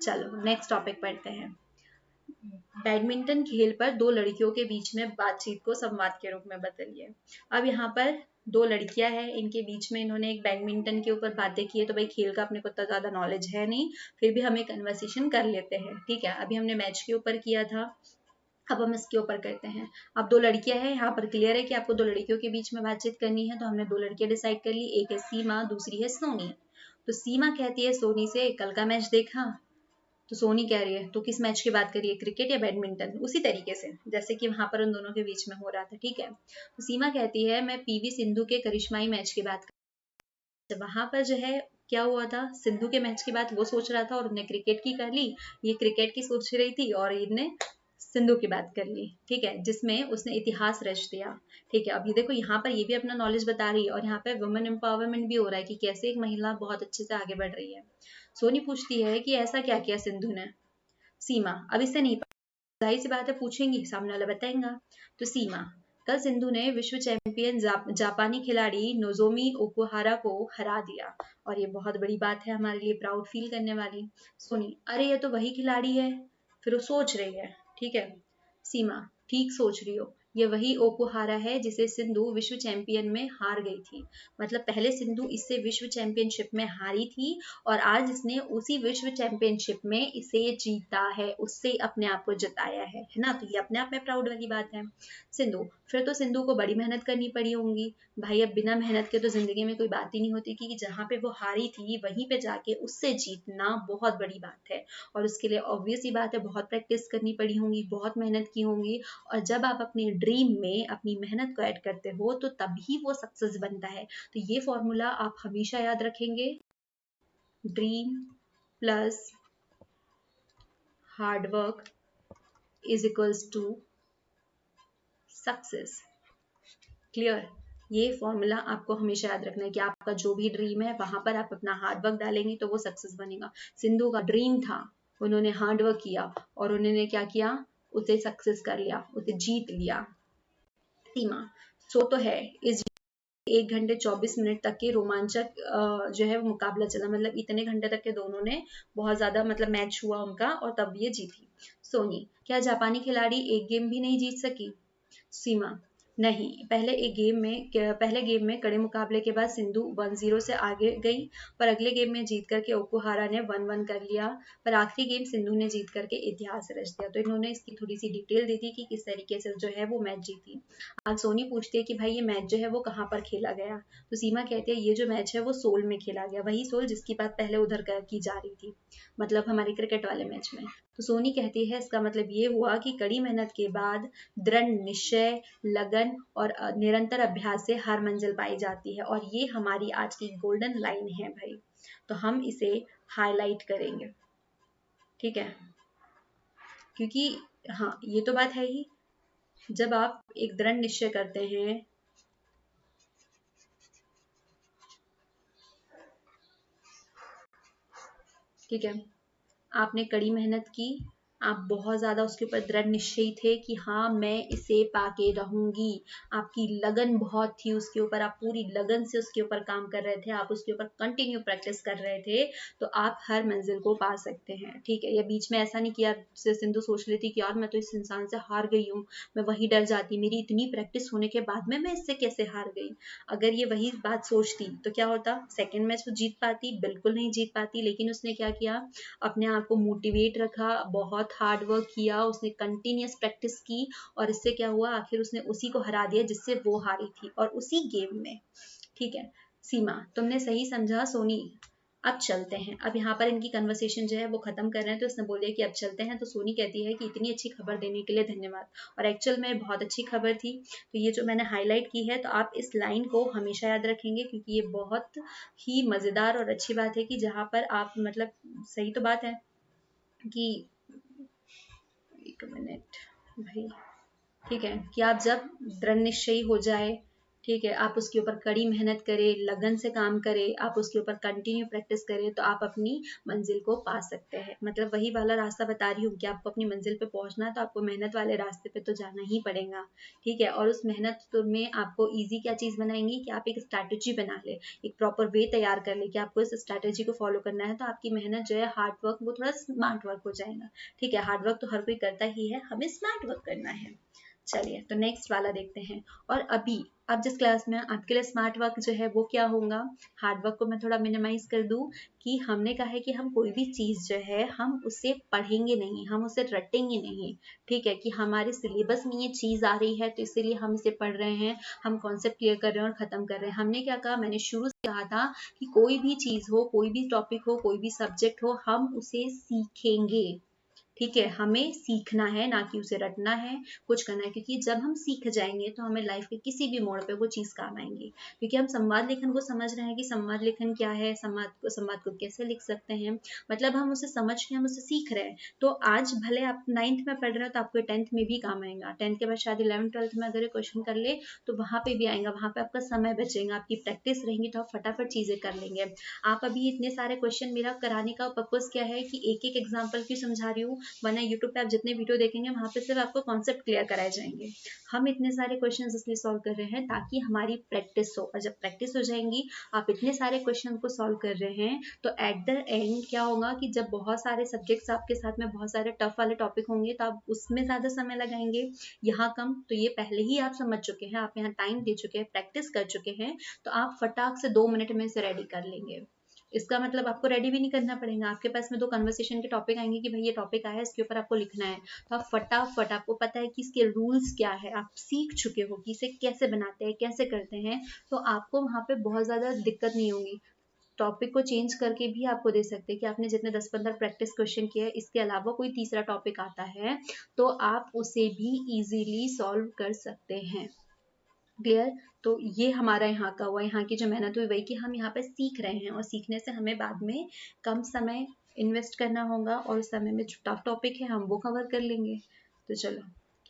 चलो नेक्स्ट टॉपिक पढ़ते हैं। बैडमिंटन खेल पर 2 लड़कियों के बीच में बातचीत को संवाद के रूप में बदलिए। अब यहाँ पर 2 लड़कियां हैं, इनके बीच में इन्होंने एक बैडमिंटन के ऊपर बातें की है। तो भाई खेल का अपने को इतना ज्यादा नॉलेज है नहीं, फिर भी हम एक कन्वर्सेशन कर लेते हैं। ठीक है, अभी हमने मैच के ऊपर किया था, अब हम इसके ऊपर करते हैं। अब 2 लड़कियां हैं, यहाँ पर क्लियर है कि आपको 2 लड़कियों के बीच में बातचीत करनी है, तो हमने 2 लड़कियां डिसाइड कर ली, एक है सीमा, दूसरी है सोनी। तो सीमा कहती है सोनी से, कल का मैच देखा? तो सोनी कह रही है तो किस मैच की बात करिए, क्रिकेट या बैडमिंटन, उसी तरीके से जैसे कि वहां पर उन दोनों के बीच में हो रहा था। ठीक है, तो सीमा कहती है मैं पीवी सिंधु के करिश्माई मैच की बात कर, वहां पर जो है क्या हुआ था, सिंधु के मैच की बात वो सोच रहा था और उन्हें क्रिकेट की कर ली, ये क्रिकेट की सोच रही थी और इनने सिंधु की बात कर ली। ठीक है, जिसमें उसने इतिहास रच दिया। ठीक है, अब ये देखो यहाँ पर ये भी अपना नॉलेज बता रही है और यहाँ पे वुमेन एम्पावरमेंट भी हो रहा है कि कैसे एक महिला बहुत अच्छे से आगे बढ़ रही है। सोनी पूछती है कि ऐसा क्या किया सिंधु ने। सीमा अब इससे नहीं, जाहिर सी बात है पूछेंगी, सामने वाला बताएगा। तो सीमा, कल सिंधु ने विश्व चैंपियन जापानी खिलाड़ी नोजोमी ओकुहारा को हरा दिया और ये बहुत बड़ी बात है हमारे लिए, प्राउड फील करने वाली। सोनी, अरे ये तो वही खिलाड़ी है। फिर वो सोच रही है। ठीक है, सीमा, ठीक सोच रही हो, ये वही ओकुहारा है जिसे सिंधु विश्व चैंपियन में हार गई थी। मतलब पहले सिंधु इससे विश्व चैंपियनशिप में हारी थी और आज इसने उसी विश्व चैंपियनशिप में इसे जीता है, उससे अपने आप को जिताया है ना। तो ये अपने आप में प्राउड वाली बात है। सिंधु, फिर तो सिंधु को बड़ी मेहनत करनी पड़ी होंगी। भाई अब बिना मेहनत के तो जिंदगी में कोई बात ही नहीं होती कि जहाँ पे वो हारी थी वहीं पे जाके उससे जीतना बहुत बड़ी बात है और उसके लिए ऑब्वियस ही बात है बहुत प्रैक्टिस करनी पड़ी होंगी, बहुत मेहनत की होंगी। और जब आप अपने ड्रीम में अपनी मेहनत को ऐड करते हो तो तभी वो सक्सेस बनता है। तो ये फॉर्मूला आप हमेशा याद रखेंगे, dream plus hard work is equals to success. Clear, ये फॉर्मूला आपको हमेशा याद रखना है कि आपका जो भी ड्रीम है वहां पर आप अपना हार्ड वर्क डालेंगे तो वो सक्सेस बनेगा। सिंधु का ड्रीम था, उन्होंने हार्ड वर्क किया और उन्होंने क्या किया, उसे सक्सेस कर लिया, उसे जीत लिया। सीमा, सो तो है, इस 1 घंटे 24 मिनट तक के रोमांचक जो है वो मुकाबला चला, मतलब इतने घंटे तक के दोनों ने बहुत ज्यादा मतलब मैच हुआ उनका और तब ये जीती। सोनी, क्या जापानी खिलाड़ी एक गेम भी नहीं जीत सकी। सीमा, नहीं, पहले गेम में कड़े मुकाबले के बाद सिंधु 1-0 से आगे गई पर अगले गेम में जीत करके ओकुहारा ने 1-1 कर लिया, पर आखिरी गेम सिंधु ने जीत करके इतिहास रच दिया। तो इन्होंने इसकी थोड़ी सी डिटेल दी थी कि किस तरीके से जो है वो मैच जीती। आज सोनी पूछती है कि भाई ये मैच जो है वो कहाँ पर खेला गया। तो सीमा कहती है ये जो मैच है वो सोल में खेला गया, वही सोल जिसकी बात पहले उधर की जा रही थी, मतलब हमारे क्रिकेट वाले मैच में। तो सोनी कहती है इसका मतलब ये हुआ कि कड़ी मेहनत के बाद दृढ़ निश्चय, लगन और निरंतर अभ्यास से हर मंजिल पाई जाती है और ये हमारी आज की गोल्डन लाइन है भाई, तो हम इसे हाईलाइट करेंगे। ठीक है, क्योंकि हाँ ये तो बात है ही, जब आप एक दृढ़ निश्चय करते हैं, ठीक है, आपने कड़ी मेहनत की, आप बहुत ज़्यादा उसके ऊपर दृढ़ निश्चयी थे कि हाँ मैं इसे पाके रहूंगी, आपकी लगन बहुत थी उसके ऊपर, आप पूरी लगन से उसके ऊपर काम कर रहे थे, आप उसके ऊपर कंटिन्यू प्रैक्टिस कर रहे थे, तो आप हर मंजिल को पा सकते हैं। ठीक है, या बीच में ऐसा नहीं किया जैसे सिंधु सोच लेती कि यार मैं तो इस इंसान से हार गई हूँ, मैं वही डर जाती, मेरी इतनी प्रैक्टिस होने के बाद में मैं इससे कैसे हार गई। अगर ये वही बात सोचती तो क्या होता, सेकेंड मैच वो जीत पाती, बिल्कुल नहीं जीत पाती, लेकिन उसने क्या किया, अपने आप को मोटिवेट रखा, बहुत हार्ड वर्क किया, उसने कंटिन्यूस प्रैक्टिस की और इससे क्या हुआ, आखिर उसने उसी को हरा दिया जिससे वो हारी थी और उसी गेम में। ठीक है, सीमा तुमने सही समझा सोनी, अब चलते हैं। अब यहाँ पर इनकी कन्वर्सेशन जो है वो खत्म कर रहे हैं, तो इसने बोले कि अब चलते हैं। तो सोनी कहती है कि इतनी अच्छी खबर देने के लिए धन्यवाद, और एक्चुअल में बहुत अच्छी खबर थी, तो ये जो मैंने हाईलाइट की है तो आप इस लाइन को हमेशा याद रखेंगे क्योंकि ये बहुत ही मज़ेदार और अच्छी बात है कि जहाँ पर आप मतलब सही तो बात है कि 1 मिनट भाई, ठीक है, कि आप जब दृढ़ निश्चयी हो जाए, ठीक है, आप उसके ऊपर कड़ी मेहनत करें, लगन से काम करें, आप उसके ऊपर कंटिन्यू प्रैक्टिस करें तो आप अपनी मंजिल को पा सकते हैं। मतलब वही वाला रास्ता बता रही हूँ कि आपको अपनी मंजिल पे पहुंचना है तो आपको मेहनत वाले रास्ते पे तो जाना ही पड़ेगा। ठीक है, और उस मेहनत में आपको ईजी क्या चीज़ बनाएंगी कि आप एक स्ट्रैटेजी बना ले, एक प्रॉपर वे तैयार कर ले कि आपको इस स्ट्रैटेजी को फॉलो करना है, तो आपकी मेहनत जो है हार्ड वर्क वो थोड़ा स्मार्ट वर्क हो जाएगा। ठीक है, हार्ड वर्क तो हर कोई करता ही है, हमें स्मार्ट वर्क करना है। चलिए तो नेक्स्ट वाला देखते हैं। और अभी अब जिस क्लास में आपके लिए स्मार्ट वर्क जो है वो क्या होगा, हार्ड वर्क को मैं थोड़ा मिनिमाइज कर दूं कि हमने कहा है कि हम कोई भी चीज़ जो है हम उसे पढ़ेंगे नहीं, हम उसे रटेंगे नहीं। ठीक है, कि हमारे सिलेबस में ये चीज़ आ रही है तो इसीलिए हम इसे पढ़ रहे हैं, हम कॉन्सेप्ट क्लियर कर रहे हैं और ख़त्म कर रहे हैं। हमने क्या कहा, मैंने शुरू से कहा था कि कोई भी चीज़ हो, कोई भी टॉपिक हो, कोई भी सब्जेक्ट हो, हम उसे सीखेंगे। ठीक है, हमें सीखना है, ना कि उसे रटना है, कुछ करना है, क्योंकि जब हम सीख जाएंगे तो हमें लाइफ के किसी भी मोड़ पे वो चीज़ काम आएंगी। क्योंकि हम संवाद लेखन को समझ रहे हैं कि संवाद लेखन क्या है, संवाद को कैसे लिख सकते हैं, मतलब हम उसे समझ के हम उसे सीख रहे हैं। तो आज भले आप 9th में पढ़ रहे हो तो आपको 10th में भी काम आएगा, 10th के बाद शायद 11th 12th में अगर क्वेश्चन कर ले तो वहाँ पे भी आएगा, वहाँ पे आपका समय बचेगा, आपकी प्रैक्टिस रहेंगी तो आप फटाफट चीज़ें कर लेंगे। आप अभी इतने सारे क्वेश्चन मेरा कराने का पर्पज क्या है कि एक एक एग्जाम्पल क्यों समझा रही हूँ, वरना यूट्यूब पे आप जितने वीडियो देखेंगे वहां पे सिर्फ आपको कॉन्सेप्ट क्लियर कराए जाएंगे। हम इतने सारे क्वेश्चन इसलिए सॉल्व कर रहे हैं ताकि हमारी प्रैक्टिस हो, और जब प्रैक्टिस हो जाएंगी, आप इतने सारे क्वेश्चन को सॉल्व कर रहे हैं तो एट द एंड क्या होगा कि जब बहुत सारे सब्जेक्ट्स आपके साथ में बहुत सारे टफ वाले टॉपिक होंगे तो आप उसमें ज्यादा समय लगाएंगे, यहाँ कम। तो ये पहले ही आप समझ चुके हैं, आप यहाँ टाइम दे चुके हैं, प्रैक्टिस कर चुके हैं, तो आप फटाक से 2 मिनट में इसे रेडी कर लेंगे। इसका मतलब आपको रेडी भी नहीं करना पड़ेगा, आपके पास में 2 कन्वर्सेशन के टॉपिक आएंगे कि भाई ये टॉपिक आया है, इसके ऊपर आपको लिखना है, तो आप फटाफट, आपको पता है कि इसके रूल्स क्या है, आप सीख चुके हो कि इसे कैसे बनाते हैं, कैसे करते हैं, तो आपको वहां पे बहुत ज्यादा दिक्कत नहीं होगी। टॉपिक को चेंज करके भी आपको दे सकते हैं कि आपने जितने 10-15 प्रैक्टिस क्वेश्चन किए, इसके अलावा कोई तीसरा टॉपिक आता है तो आप उसे भी इजीली सॉल्व कर सकते हैं। क्लियर? तो ये हमारा यहाँ का हुआ, यहाँ की जो मेहनत हुई वही कि हम यहाँ पे सीख रहे हैं, और सीखने से हमें बाद में कम समय इन्वेस्ट करना होगा, और उस समय में जो टफ टॉपिक है हम वो कवर कर लेंगे। तो चलो,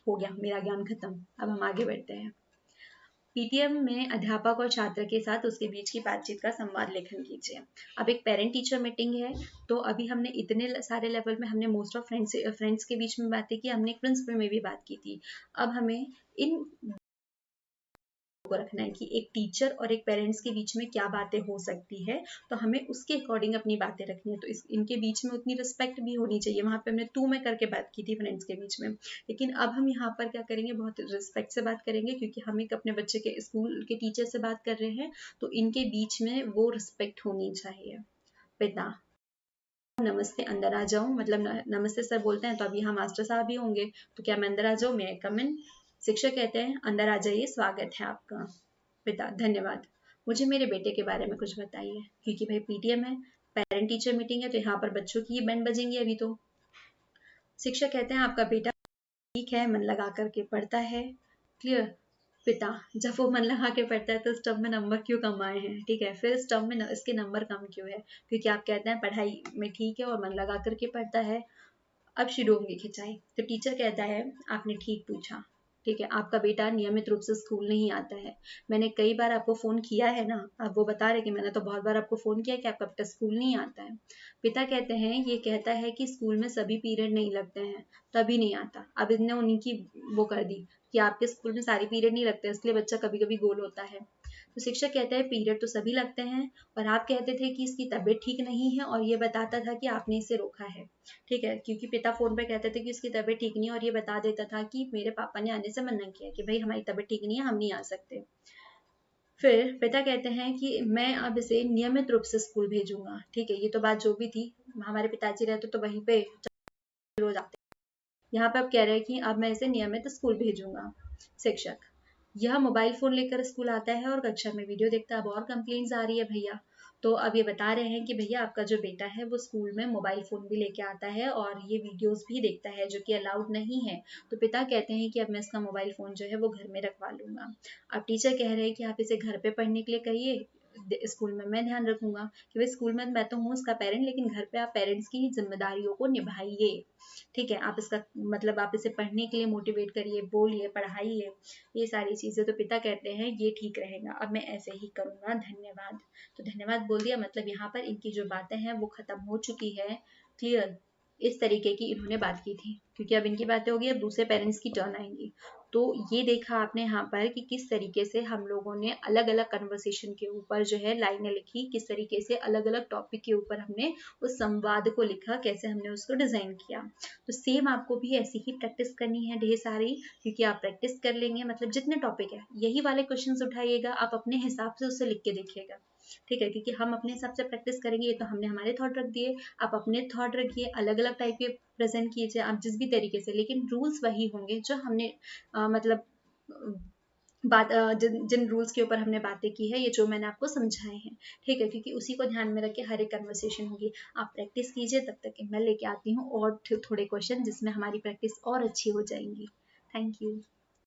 हो गया मेरा ज्ञान खत्म, अब हम आगे बढ़ते हैं। पीटीएम में अध्यापक और छात्र के साथ उसके बीच की बातचीत का संवाद लेखन कीजिए। अब एक पेरेंट टीचर मीटिंग है, तो अभी हमने इतने सारे लेवल में हमने मोस्ट ऑफ फ्रेंड्स के बीच में बातें की, हमने एक प्रिंसिपल में भी बात की थी। अब हमें इन को रखना है कि एक टीचर और एक पेरेंट्स के बीच में क्या बातें हो सकती है, तो हमें उसके अकॉर्डिंग अपनी बातें रखनी है। तो इनके बीच में उतनी रिस्पेक्ट भी होनी चाहिए। वहां पे हमने तू मैं करके बात की थी फ्रेंड्स के बीच में, लेकिन अब हम यहाँ पर क्या करेंगे, बहुत रिस्पेक्ट से बात करेंगे, क्योंकि हम एक अपने बच्चे के स्कूल के टीचर से बात कर रहे हैं, तो इनके बीच में वो रिस्पेक्ट होनी चाहिए। पिता, नमस्ते, अंदर आ जाऊं, मतलब नमस्ते सर बोलते हैं तो अब यहाँ मास्टर साहब भी होंगे, तो क्या मैं अंदर आ जाऊं, मैं कम इन? शिक्षक कहते हैं अंदर आ जाइए, स्वागत है आपका। पिता, धन्यवाद, मुझे मेरे बेटे के बारे में कुछ बताइए, क्योंकि भाई पीटीएम है, पेरेंट टीचर मीटिंग है, तो यहाँ पर बच्चों की ही बैंड बजेंगी अभी तो। शिक्षक कहते हैं आपका बेटा ठीक है, मन लगा करके पढ़ता है। क्लियर? पिता, जब वो मन लगा के पढ़ता है तो इस टर्म में नंबर क्यों कम आए हैं? ठीक है, फिर इस टर्म में इसके नंबर कम क्यों है? क्योंकि आप कहते हैं पढ़ाई में ठीक है और मन लगा करके पढ़ता है। अब शुरू होंगी खिंचाई। तो टीचर कहता है आपने ठीक पूछा, ठीक है, आपका बेटा नियमित रूप से स्कूल नहीं आता है। मैंने कई बार आपको फोन किया है ना, अब वो बता रहे कि मैंने तो बहुत बार आपको फोन किया कि आपका बेटा स्कूल नहीं आता है। पिता कहते हैं ये कहता है कि स्कूल में सभी पीरियड नहीं लगते हैं तभी नहीं आता। अब इनने उन्हीं की वो कर दी कि आपके स्कूल में सारे पीरियड नहीं लगते, इसलिए बच्चा कभी कभी गोल होता है। तो शिक्षक कहते हैं पीरियड तो सभी लगते हैं, और आप कहते थे कि इसकी तबीयत ठीक नहीं है और ये बताता था कि आपने इसे रोका है। ठीक है, क्योंकि पिता फोन पे कहते थे कि उसकी तबीयत ठीक नहीं है, और ये बता देता था कि मेरे पापा ने आने से मना किया कि भाई हमारी तबीयत ठीक नहीं है, हम नहीं आ सकते। फिर पिता कहते हैं कि मैं अब इसे नियमित रूप से स्कूल भेजूंगा। ठीक है, ये तो बात जो भी थी, हमारे पिताजी रहते तो वहीं पे रोज आते, यहाँ पे अब कह रहे हैं कि अब मैं इसे नियमित स्कूल भेजूंगा। शिक्षक, यह मोबाइल फोन लेकर स्कूल आता है और कक्षा में वीडियो देखता है। अब और कंप्लेंट्स आ रही है भैया, तो अब ये बता रहे हैं कि भैया आपका जो बेटा है वो स्कूल में मोबाइल फोन भी लेके आता है और ये वीडियोस भी देखता है, जो कि अलाउड नहीं है। तो पिता कहते हैं कि अब मैं इसका मोबाइल फोन जो है वो घर में रखवा लूंगा। अब टीचर कह रहे हैं कि आप इसे घर पे पढ़ने के लिए कहिए, स्कूल में मैं ध्यान रखूंगा। कि भाई स्कूल में मैं तो हूँ उसका पेरेंट, लेकिन घर पे आप पेरेंट्स की जिम्मेदारियों को निभाइए। ठीक है, आप इसका मतलब आप इसे पढ़ने के लिए मोटिवेट करिए, बोलिए, पढ़ाइए, ये सारी चीजें। तो पिता कहते हैं ये ठीक रहेगा, अब मैं ऐसे ही करूंगा, धन्यवाद। तो धन्यवाद बोल दिया, मतलब यहाँ पर इनकी जो बातें हैं वो खत्म हो चुकी है। क्लियर? इस तरीके की इन्होंने बात की थी, क्योंकि अब इनकी बातें होगी, अब दूसरे पेरेंट्स की टर्न आएंगी। तो ये देखा आपने यहाँ पर कि किस तरीके से हम लोगों ने अलग अलग कन्वर्सेशन के ऊपर जो है लाइनें लिखी, किस तरीके से अलग अलग टॉपिक के ऊपर हमने उस संवाद को लिखा, कैसे हमने उसको डिजाइन किया। तो सेम आपको भी ऐसी ही प्रैक्टिस करनी है ढेर सारी, क्योंकि आप प्रैक्टिस कर लेंगे मतलब जितने टॉपिक है यही वाले क्वेश्चंस उठाइएगा, आप अपने हिसाब से उसे लिख के देखिएगा, ठीक है, क्योंकि हम अपने हिसाब से प्रैक्टिस करेंगे। ये तो हमने हमारे थॉट रख दिए, आप अपने थॉट रखिए, अलग अलग टाइप के प्रेजेंट कीजिए आप जिस भी तरीके से, लेकिन रूल्स वही होंगे जो हमने मतलब जिन रूल्स के ऊपर हमने बातें की है, ये जो मैंने आपको समझाए हैं, ठीक है, क्योंकि उसी को ध्यान में रख के हर एक कन्वर्सेशन होगी। आप प्रैक्टिस कीजिए, तब तक मैं लेके आती हूँ और थोड़े क्वेश्चन जिसमें हमारी प्रैक्टिस और अच्छी हो जाएंगी। Thank you.